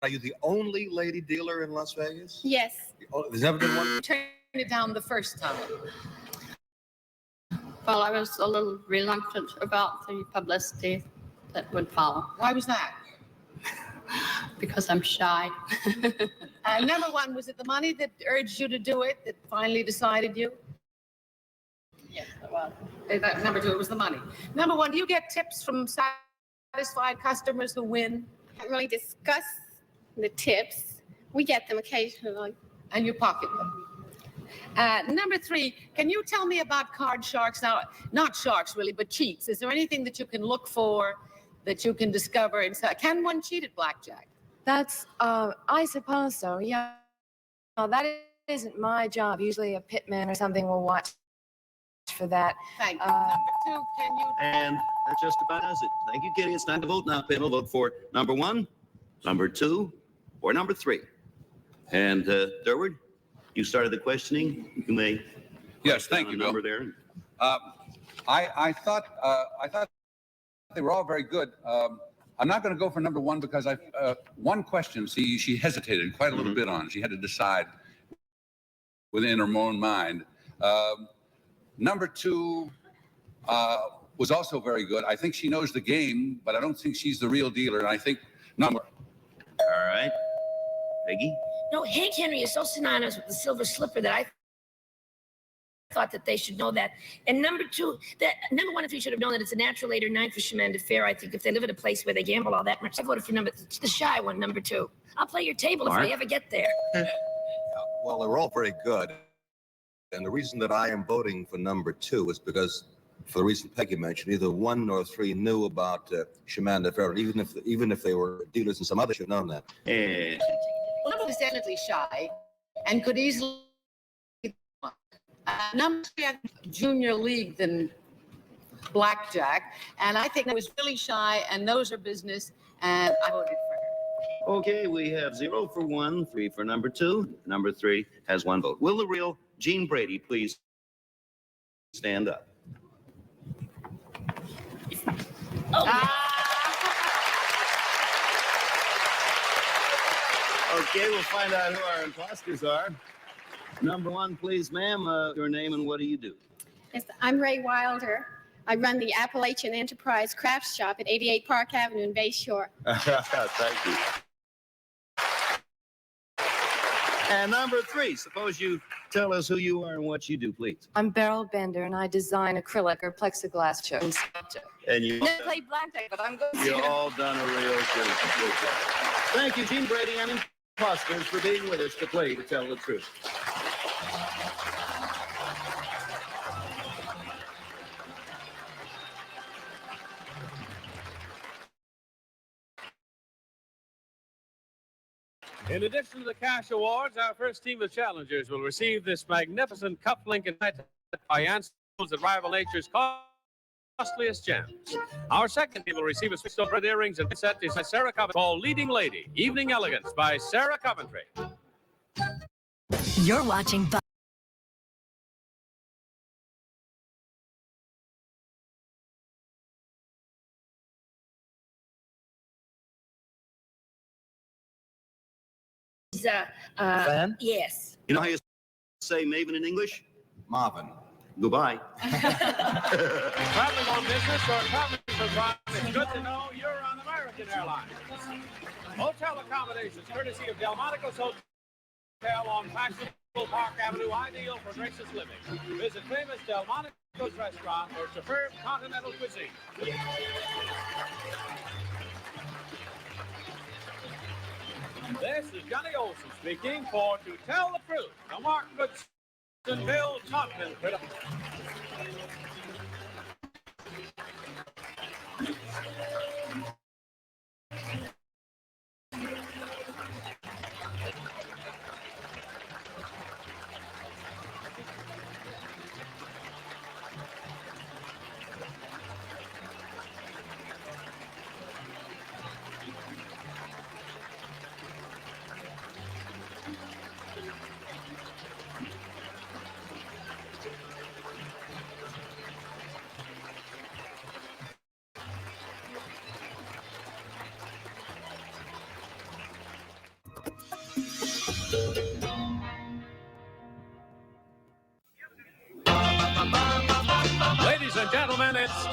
are you the only lady dealer in Las Vegas? Yes. Oh, there's never been one? Turned it down the first time. Well, I was a little reluctant about the publicity that would follow Why was that? because I'm shy. Number one, was it the money that urged you to do it that finally decided you? Yes, well, Number two, it was the money. Number one, do you get tips from satisfied customers who win? Can't really discuss the tips. We get them occasionally. And you pocket them. Number three, can you tell me about card sharks? Now, not sharks really, but cheats. Is there anything that you can look for, that you can discover? Can one cheat at blackjack? That's, I suppose so, yeah. No, that isn't my job. Usually a pitman or something will watch for that. Thank you. Number two, can you... And that just about does it. Thank you, Kitty. It's time to vote now. Panel, vote for number 1, number 2, or number 3. And Durward, you started the questioning. You may. Yes, thank you, Bill. Number there. I thought they were all very good. I'm not going to go for number 1 because one question. See, she hesitated quite a little bit on. She had to decide within her own mind. Number 2 was also very good. I think she knows the game, but I don't think she's the real dealer. And I think number. All right, Peggy. No, Hank Henry is so synonymous with the silver slipper that I thought that they should know that. And number 2, that number 1 and 3 should have known that it's a natural 8 or 9 for Chemin de Fer. I think if they live in a place where they gamble all that much, I voted for the shy one, number 2. I'll play your table Mark? if I ever get there. Well, they're all very good. And the reason that I am voting for number 2 is because, for the reason Peggy mentioned, either 1 or 3 knew about Chemin de Fer, even if they were dealers and some others should have known that. And Number was definitely shy and could easily... number 3 had junior league than blackjack. And I think it was really shy and knows her business. And I voted for her. Okay, we have 0 for 1, 3 for number 2. Number 3 has 1 vote. Will the real Gene Brady please stand up? Okay, we'll find out who our imposters are. Number 1, please, ma'am. Your name and what do you do? Yes, I'm Ray Wilder. I run the Appalachian Enterprise Crafts Shop at 88 Park Avenue in Bay Shore. Thank you. And number 3, suppose you tell us who you are and what you do, please. I'm Beryl Bender, and I design acrylic or plexiglass shows. And you, I play blackjack, but I'm good. you all done a real good job. Thank you, Gene Brady and imposters, for being with us to play to tell the truth. In addition to the cash awards, our first team of challengers will receive this magnificent cufflink invented by Ansels at Rival Nature's costliest gems. Our second team will receive a switched over earrings and set by Sarah Coventry called Leading Lady, Evening Elegance by Sarah Coventry. You're watching Fan? Yes. You know how you say Maven in English? Marvin. Goodbye. Traveling on business or traveling for fun, it's good to know you're on American Airlines. Hotel accommodations courtesy of Delmonico's Hotel on fashionable Park Avenue, ideal for gracious living. Visit famous Delmonico's restaurant or superb continental cuisine. This is Johnny Olson speaking for To Tell the Truth, the Mark Goodson, Bill Todman production.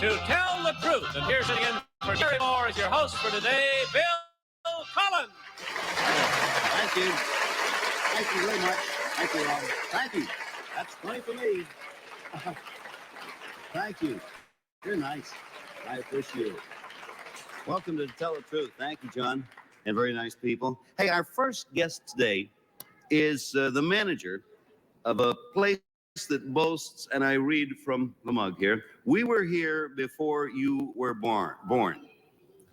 to Tell the Truth. And here's it again for Jerry Moore as your host for today, Bill Collins. Thank you. Thank you very much. Thank you, Robert. Thank you. That's funny for me. Thank you. You're nice. I appreciate it. Welcome to Tell the Truth. Thank you, John. And very nice people. Hey, our first guest today is the manager of a place that boasts, and I read from the mug here, "We were here before you were born."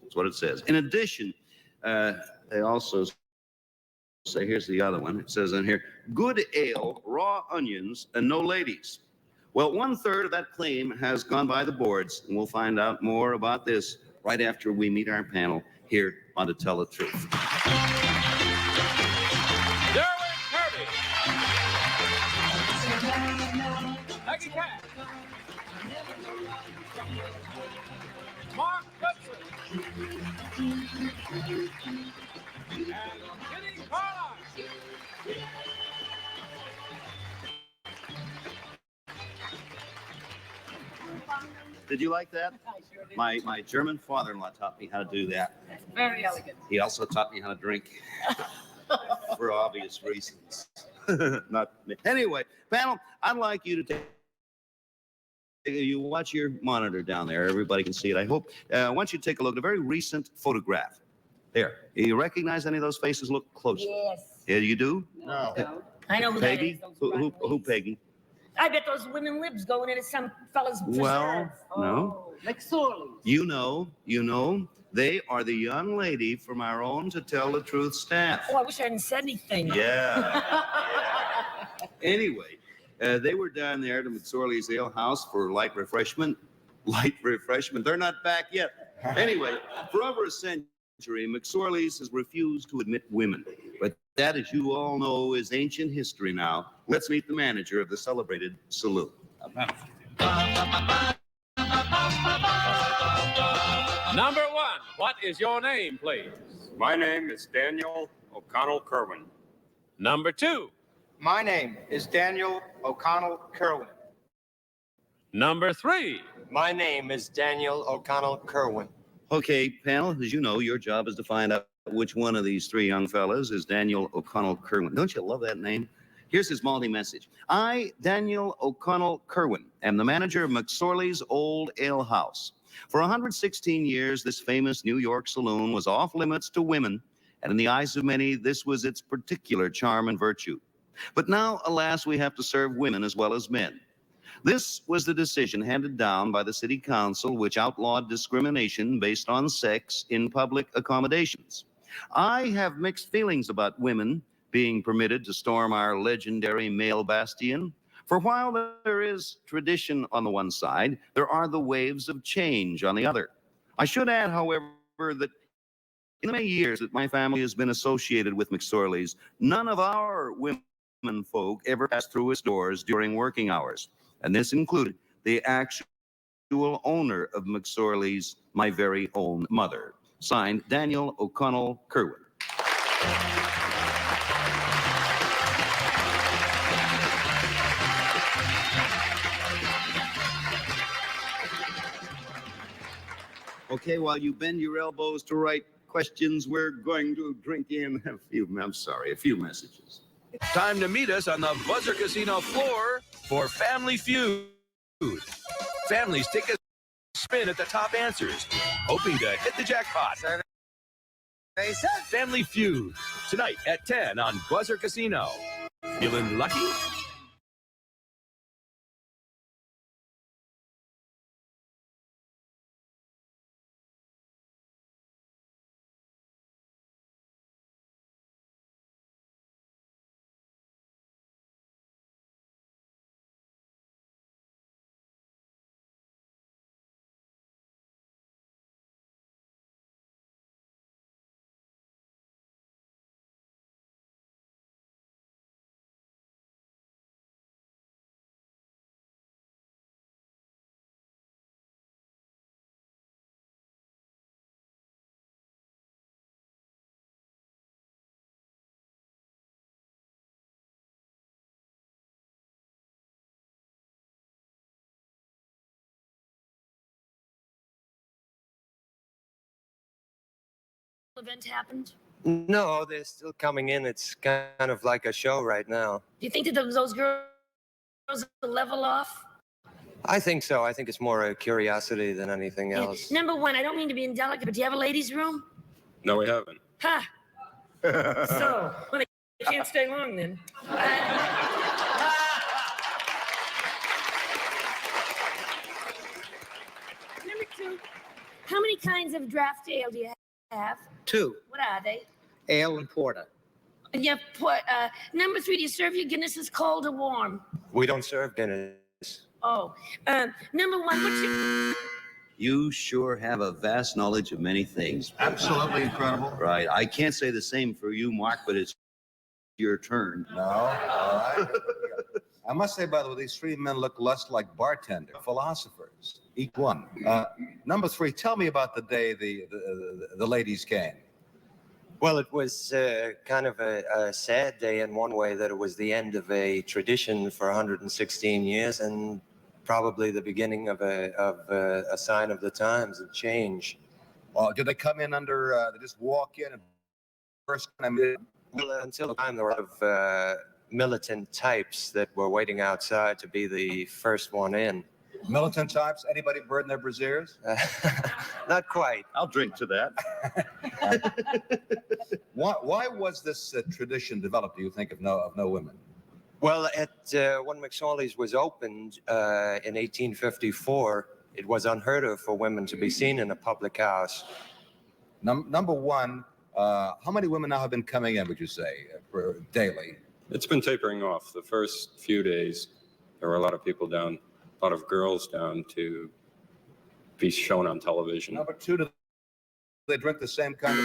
That's what it says. In addition, they also say, here's the other one. It says in here, "Good ale, raw onions, and no ladies." Well, 1/3 of that claim has gone by the boards, and we'll find out more about this right after we meet our panel here on To Tell the Truth. Derwin Kirby. Peggy Cat. Mark Goodson. And Kitty Carlisle. Did you like that? My German father-in-law taught me how to do that. Very elegant. He also taught me how to drink for obvious reasons. Not anyway, panel, I'd like you to take you watch your monitor down there. Everybody can see it, I hope. I want you to take a look at a very recent photograph. There. You recognize any of those faces? Look closely. Yes. Yeah, you do? No. I know who that Peggy? is. Those Who Peggy? I bet those women lips going into some fella's Well, preserve. no. McSorley. You know, they are the young lady from our own To Tell the Truth staff. Oh, I wish I hadn't said anything. Yeah. Anyway, they were down there to McSorley's Ale House for light refreshment. Light refreshment. They're not back yet. Anyway, for over a century, McSorley's has refused to admit women. But that, as you all know, is ancient history now. Let's meet the manager of the celebrated saloon. Number one, what is your name, please? My name is Daniel O'Connell Kerwin. Number two. My name is Daniel O'Connell Kerwin. Number three. My name is Daniel O'Connell Kerwin. Okay, panel, as you know, your job is to find out which one of these three young fellas is Daniel O'Connell Kerwin. Don't you love that name? Here's his multi-message. I, Daniel O'Connell Kerwin, am the manager of McSorley's Old Ale House. For 116 years, this famous New York saloon was off limits to women, and in the eyes of many, this was its particular charm and virtue. But now, alas, we have to serve women as well as men. This was the decision handed down by the city council, which outlawed discrimination based on sex in public accommodations. I have mixed feelings about women being permitted to storm our legendary male bastion. For while there is tradition on the one side, there are the waves of change on the other. I should add, however, that in the many years that my family has been associated with McSorley's, none of our women folk ever passed through its doors during working hours. And this included the actual owner of McSorley's, my very own mother. Signed, Daniel O'Connell Kerwin. Okay, while you bend your elbows to write questions, we're going to drink in a few messages. Time to meet us on the Buzzer Casino floor for Family Feud. Families take a spin at the top answers, hoping to hit the jackpot. Family Feud, tonight at 10 on Buzzer Casino. Feeling lucky? event happened? No, they're still coming in. It's kind of like a show right now. Do you think that those girls will level off? I think so. I think it's more a curiosity than anything else. Number one, I don't mean to be indelicate, but do you have a ladies' room? No, we haven't. Ha! So, well, they can't stay long then. Number two, how many kinds of draft ale do you have? 2, What are they? ale and porter. And you put, number three, do you serve your Guinnesses cold or warm? We don't serve Guinness. Oh, number one, what's your... You sure have a vast knowledge of many things. Absolutely incredible. Right. I can't say the same for you, Mark, but it's your turn. No, all right. I must say, by the way, these three men look less like bartenders, philosophers, each one. Number 3, tell me about the day the ladies came. Well, it was kind of a sad day in one way that it was the end of a tradition for 116 years and probably the beginning of a sign of the times, of change. Well, did they come in under, they just walk in and first time? Well, until the time there were a lot of militant types that were waiting outside to be the first one in. Militant types? Anybody burn their brassieres? Not quite. I'll drink to that. Why was this tradition developed, do you think, of no women? Well, when McSorley's was opened in 1854, it was unheard of for women to be seen in a public house. Number 1, how many women now have been coming in, would you say, daily? It's been tapering off. The first few days, there were a lot of people down, a lot of girls down to be shown on television. Number 2, do they drink the same kind of...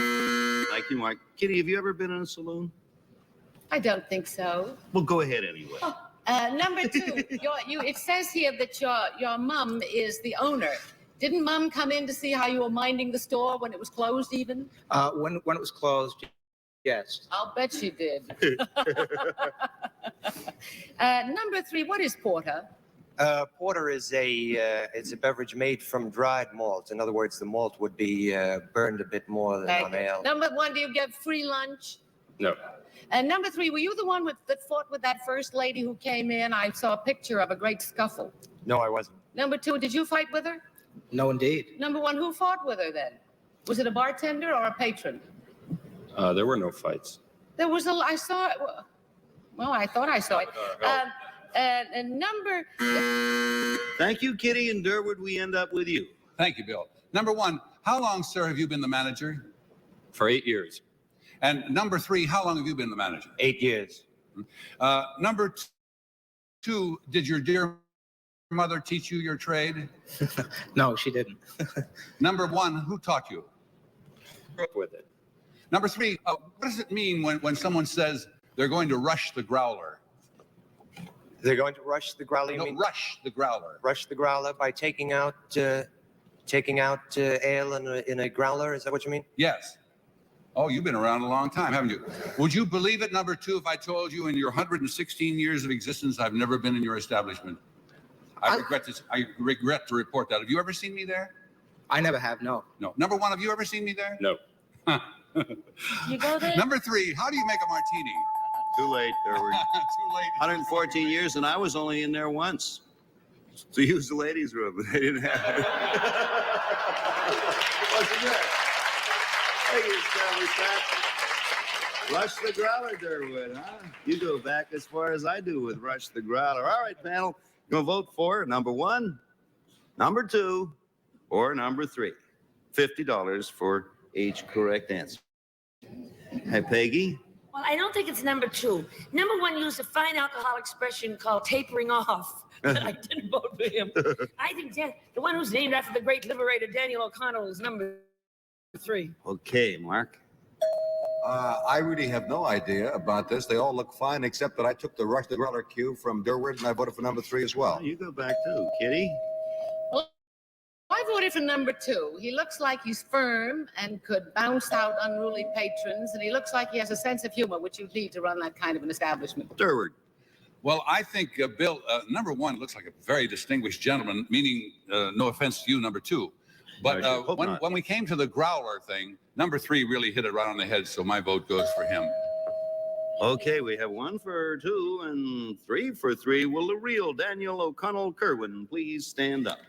Thank you, Mark. Kitty, have you ever been in a saloon? I don't think so. Well, go ahead anyway. Number two, it says here that your mom is the owner. Didn't mom come in to see how you were minding the store when it was closed even? When it was closed, yes. I'll bet she did. Number 3, what is porter? Porter is it's a beverage made from dried malt. In other words, the malt would be burned a bit more than on ale. Number 1, do you get free lunch? No. And number 3, were you the one that fought with that first lady who came in? I saw a picture of a great scuffle. No, I wasn't. Number 2, did you fight with her? No, indeed. Number 1, who fought with her then? Was it a bartender or a patron? There were no fights. There was I saw it. Well, I thought I saw it. And number... Thank you, Kitty and Durwood. We end up with you. Thank you, Bill. Number 1, how long, sir, have you been the manager? For 8 years. And number 3, how long have you been the manager? 8 years. Number 2, did your dear mother teach you your trade? No, she didn't. Number 1, who taught you? Grew up with it. Number 3, what does it mean when someone says they're going to rush the growler? They're going to rush the growler? No, rush the growler. Rush the growler by taking out ale in a growler? Is that what you mean? Yes. Oh, you've been around a long time, haven't you? Would you believe it, number 2, if I told you in your 116 years of existence, I've never been in your establishment? I regret to report that. Have you ever seen me there? I never have, no. No. Number 1, have you ever seen me there? No. You go there? Number 3, how do you make a martini? Too late. There were Too late. 114 years, and I was only in there once. So use the ladies' room, but they didn't have it. Wasn't it? Thank you, Stanley Pat. Rush the Growler, Durwood, huh? You go back as far as I do with Rush the Growler. All right, panel, you're going to vote for number 1, number 2, or number 3. $50 for each correct answer. Hi, Peggy. Well, I don't think it's number 2. Number 1 used a fine alcohol expression called tapering off, but I didn't vote for him. I think the one who's named after the great liberator Daniel O'Connell is number 3. Okay, Mark. I really have no idea about this. They all look fine, except that I took the Rush the Growler cue from Durwood, and I voted for number 3 as well. You go back too, Kitty. Well, I voted for number 2. He looks like he's firm and could bounce out unruly patrons, and he looks like he has a sense of humor, which you need to run that kind of an establishment. Durwood. Well, I think, Bill, number 1 looks like a very distinguished gentleman, meaning no offense to you, number 2. But I hope when, not. when we came to the growler thing, number 3 really hit it right on the head, so my vote goes for him. Okay, we have 1 for 2 and 3 for 3. Will the real Daniel O'Connell Kerwin please stand up?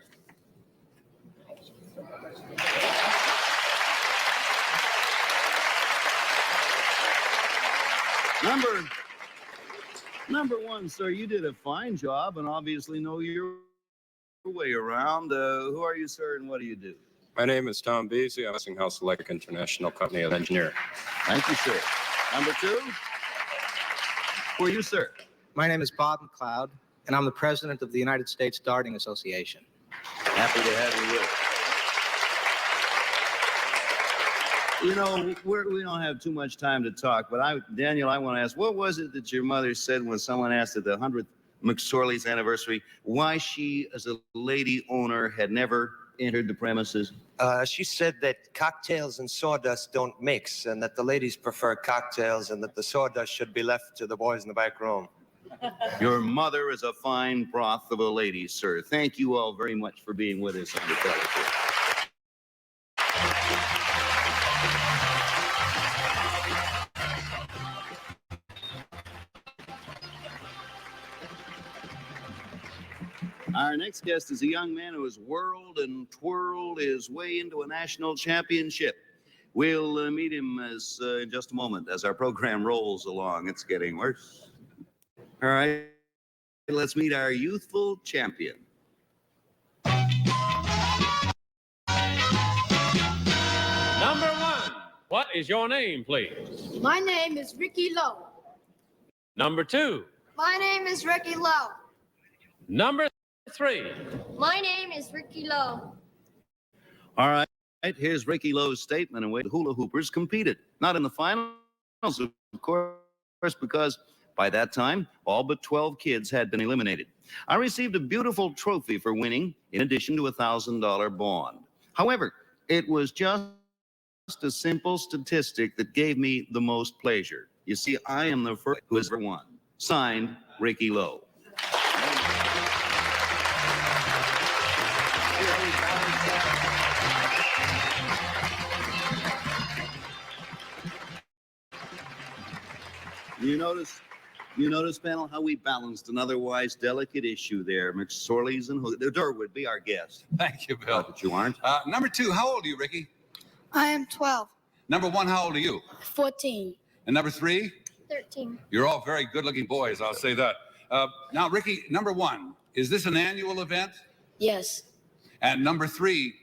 Number 1, sir, you did a fine job and obviously know your way around. Who are you, sir, and what do you do? My name is Tom Beasley. I'm Westinghouse Electric International Company of Engineer. Thank you, sir. Number 2, who are you, sir? My name is Bob McLeod, and I'm the president of the United States Darting Association. Happy to have you with us. You know, we don't have too much time to talk, but Daniel, I want to ask, what was it that your mother said when someone asked at the 100th McSorley's anniversary why she, as a lady owner, had never entered the premises? She said that cocktails and sawdust don't mix, and that the ladies prefer cocktails, and that the sawdust should be left to the boys in the back room. Your mother is a fine broth of a lady, sir. Thank you all very much for being with us on the telephone. Our next guest is a young man who has whirled and twirled his way into a national championship. We'll meet him in just a moment as our program rolls along. It's getting worse. All right, let's meet our youthful champion. Number 1, what is your name, please? My name is Ricky Lowe. Number 2, My name is Ricky Lowe. number 3, My name is Ricky Lowe. All right, here's Ricky Lowe's statement and way the hula hoopers competed. Not in the finals, of course, because by that time, all but 12 kids had been eliminated. I received a beautiful trophy for winning, in addition to a $1,000 bond. However, it was just a simple statistic that gave me the most pleasure. You see, I am the first who has ever won. Signed, Ricky Lowe. You notice, panel, how we balanced an otherwise delicate issue there. McSorley's and Durwood, be our guest. Thank you, Bill. But you aren't. Number 2, how old are you, Ricky? I am 12. Number 1, how old are you? 14. And number 3? 13. You're all very good-looking boys, I'll say that. Now, Ricky, number 1, is this an annual event? Yes. And number 3,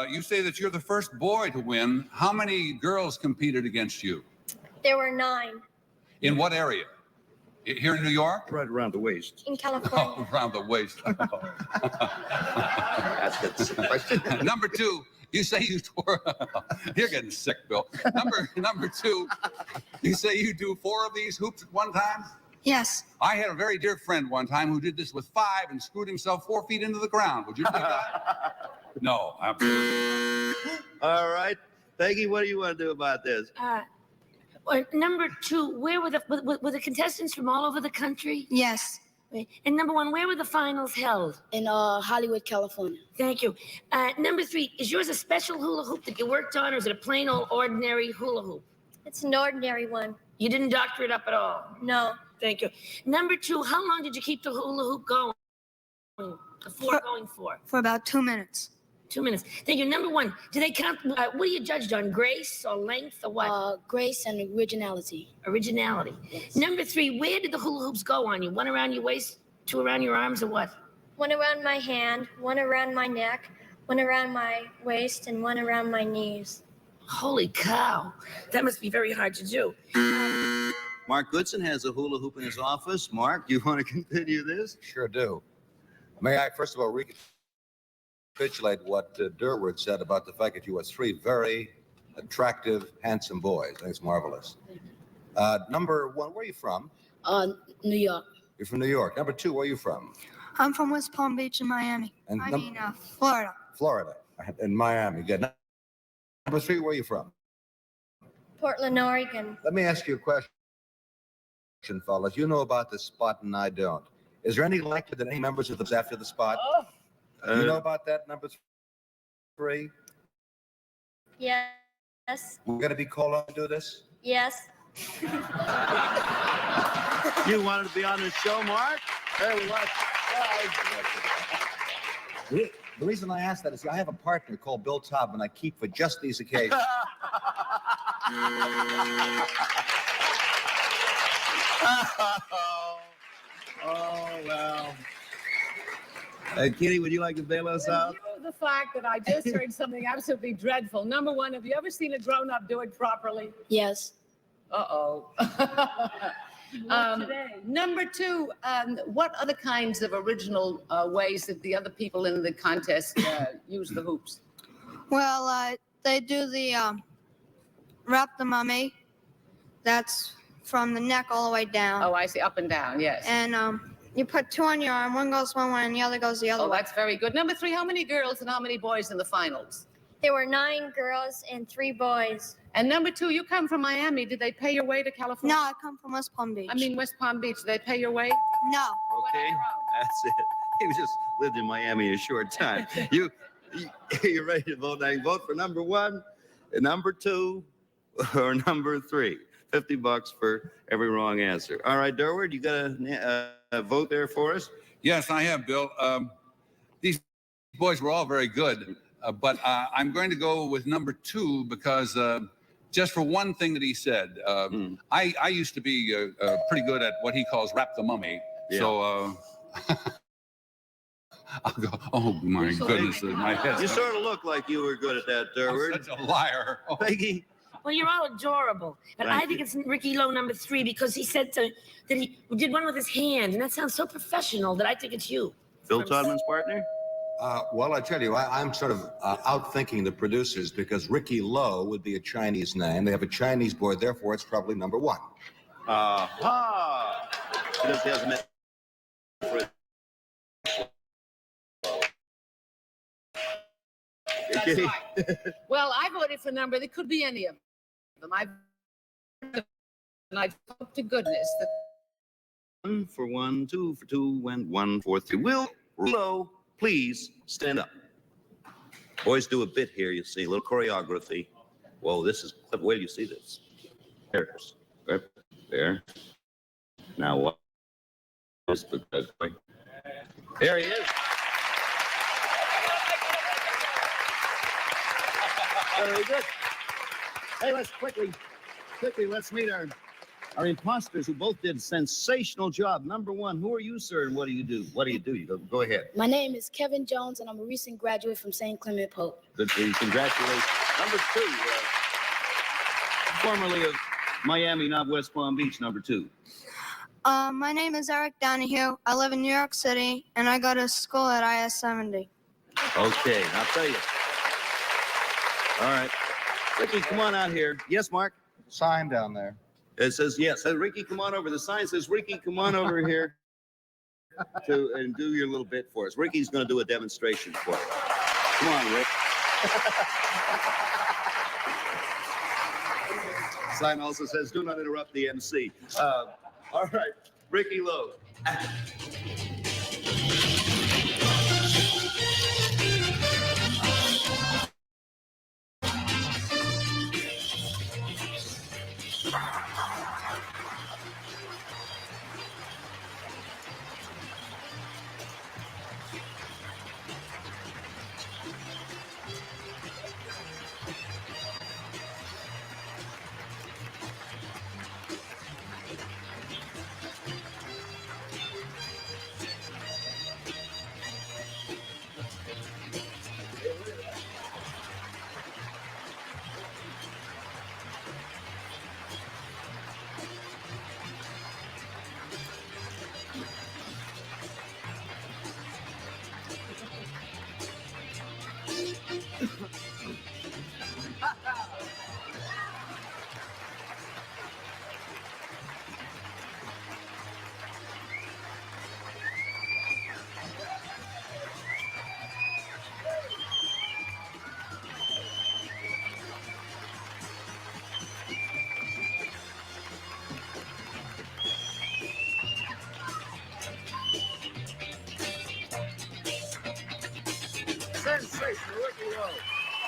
you say that you're the first boy to win. How many girls competed against you? There were 9 In what area? Here in New York? Right around the waist. in California. Oh, around the waist. That's the question. Number 2, you say you twirl. You're getting sick, Bill. Number 2, you say you do 4 of these hoops at one time? Yes. I had a very dear friend one time who did this with 5 and screwed himself 4 feet into the ground. Would you do that? No, absolutely. All right. Peggy, what do you want to do about this? Number 2, where were the contestants from all over the country? Yes. And number 1, where were the finals held? In Hollywood, California. Thank you. Number 3, is yours a special hula hoop that you worked on, or is it a plain old ordinary hula hoop? It's an ordinary one. You didn't doctor it up at all? No. Thank you. Number 2, how long did you keep the hula hoop going? The floor going for? For about 2 minutes. 2 minutes. Thank you. Number 1, do they count? What are you judged on? Grace or length or what? Grace and originality. Originality. Yes. Number 3, where did the hula hoops go on you? 1 around your waist, 2 around your arms, or what? 1 around my hand, 1 around my neck, 1 around my waist, and 1 around my knees. Holy cow. That must be very hard to do. Mark Goodson has a hula hoop in his office. Mark, you want to continue this? Sure do. May I, first of all, recapitulate what Durwood said about the fact that you are 3 very attractive, handsome boys. I think it's marvelous. Number 1, where are you from? New York. You're from New York. Number 2, where are you from? I'm from West Palm Beach in Miami. And Florida. Florida. In Miami. Good. Number 3, where are you from? Portland, Oregon. Let me ask you a question, fellas. You know about the spot and I don't. Is there any likelihood that any members of the after the spot? You know about that, number 3? Yes. We're going to be called on to do this? Yes. You wanted to be on the show, Mark? Very much. The reason I asked that is I have a partner called Bill Todman I keep for just these occasions. Oh, well. Kitty, would you like to bail us out? You know the fact that I just heard something absolutely dreadful. Number one, have you ever seen a grown-up do it properly? Yes. Uh-oh. Number two, what other kinds of original ways that the other people in the contest use the hoops? Well, they do the wrap the mummy. That's from the neck all the way down. Oh, I see, up and down, yes. And you put two on your arm. One goes one way and the other goes the other Oh, way. that's very good. Number three, how many girls and how many boys in the finals? There were 9 girls and 3 boys. And number two, you come from Miami. Did they pay your way to California? No, I come from West Palm Beach. I mean, West Palm Beach. Did they pay your way? No. Okay, that's it. He just lived in Miami a short time. You're ready to vote? Now you vote for number one, number two, or number three. $50 for every wrong answer. All right, Durward, you got a vote there for us? Yes, I have, Bill. These boys were all very good, but I'm going to go with number 2 because just for one thing that he said, I used to be pretty good at what he calls wrap the mummy. Yeah. So I'll go, oh my goodness, my head. You sort of look like you were good at that, Durward. I'm such a liar. Oh. Peggy. Well, you're all adorable, but Thank I think you. it's Ricky Lowe number 3 because he said that he did one with his hand, and that sounds so professional that I think it's you. Phil Todman's partner? Well, I tell you, I'm sort of outthinking the producers because Ricky Lowe would be a Chinese name. They have a Chinese board, therefore it's probably number 1. Aha! He just hasn't met. That's right. Well, I voted for number. There could be any of them. And I hope to goodness that 1 for 1, 2 for 2, and 1 for 3. Will Lowe please stand up? Boys do a bit here, you see, a little choreography. Whoa, this is, wait till you see this. There it is. Right there. Now what? There he is. Very good. Hey, let's quickly, let's meet our imposters who both did a sensational job. Number 1, who are you, sir, and what do you do? What do you do? You go ahead. My name is Kevin Jones, and I'm a recent graduate from St. Clement Pope. Good for you. Congratulations. Number 2, formerly of Miami, not West Palm Beach, number 2. My name is Eric Donahue. I live in New York City, and I go to school at IS-70. Okay, I'll tell you. All right. Ricky, come on out here. Yes, Mark? Sign down there. It says yes. Hey, Ricky, come on over. The sign says, Ricky, come on over here and do your little bit for us. Ricky's going to do a demonstration for you. Come on, Rick. Sign also says, do not interrupt the MC. All right, Ricky Lowe.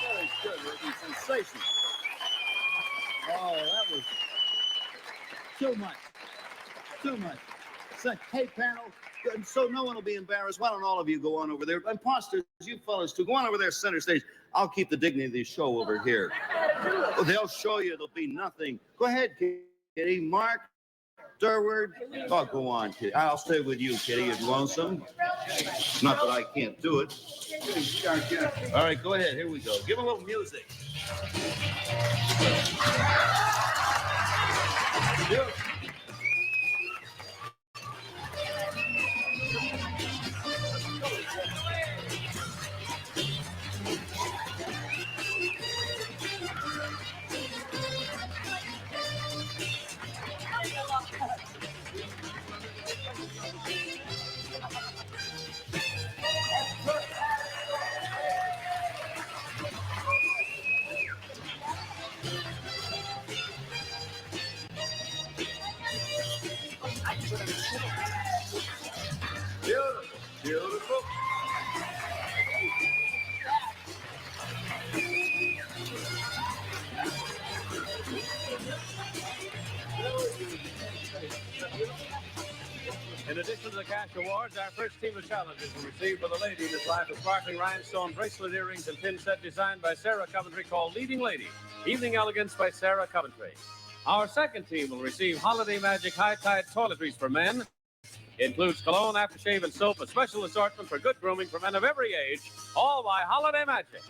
Very good, Ricky. Sensational. Oh, that was too much. Too much. Hey, panel, so no one will be embarrassed. Why don't all of you go on over there? Imposters, you fellas too. Go on over there, center stage. I'll keep the dignity of the show over here. Oh, they'll show you there'll be nothing. Go ahead, Kitty. Mark, Durward. Oh, go on, Kitty. I'll stay with you, Kitty. You're lonesome. Not that I can't do it. All right, go ahead. Here we go. Give a little music. Beautiful. In addition to the cash awards, our first team of challenges will receive for the lady in this life a sparkling rhinestone bracelet, earrings, and pin set designed by Sarah Coventry called Leading Lady. Evening Elegance by Sarah Coventry. Our second team will receive Holiday Magic High Tide toiletries for men. Includes cologne, aftershave, and soap, a special assortment for good grooming for men of every age, all by Holiday Magic.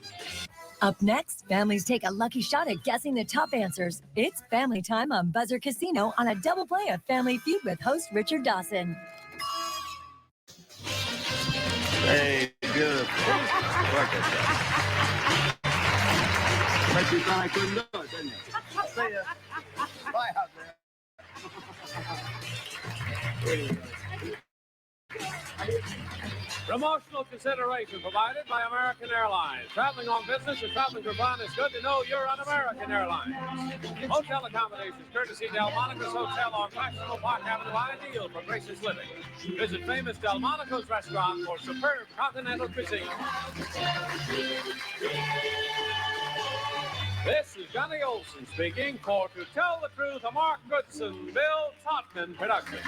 Up next, families take a lucky shot at guessing the top answers. It's family time on Buzzer Casino on a double play of Family Feud with host Richard Dawson. Hey, good. Bet you thought I couldn't do it, didn't you? See ya. Bye out there. Promotional consideration provided by American Airlines. Traveling on business or traveling for fun, it's good to know you're on American Airlines. Hotel accommodations courtesy Delmonico's Hotel on fashionable Park Avenue, ideal for gracious living. Visit famous Delmonico's restaurant for superb continental cuisine. This is Johnny Olson speaking for To Tell the Truth, a Mark Goodson, Bill Totman production.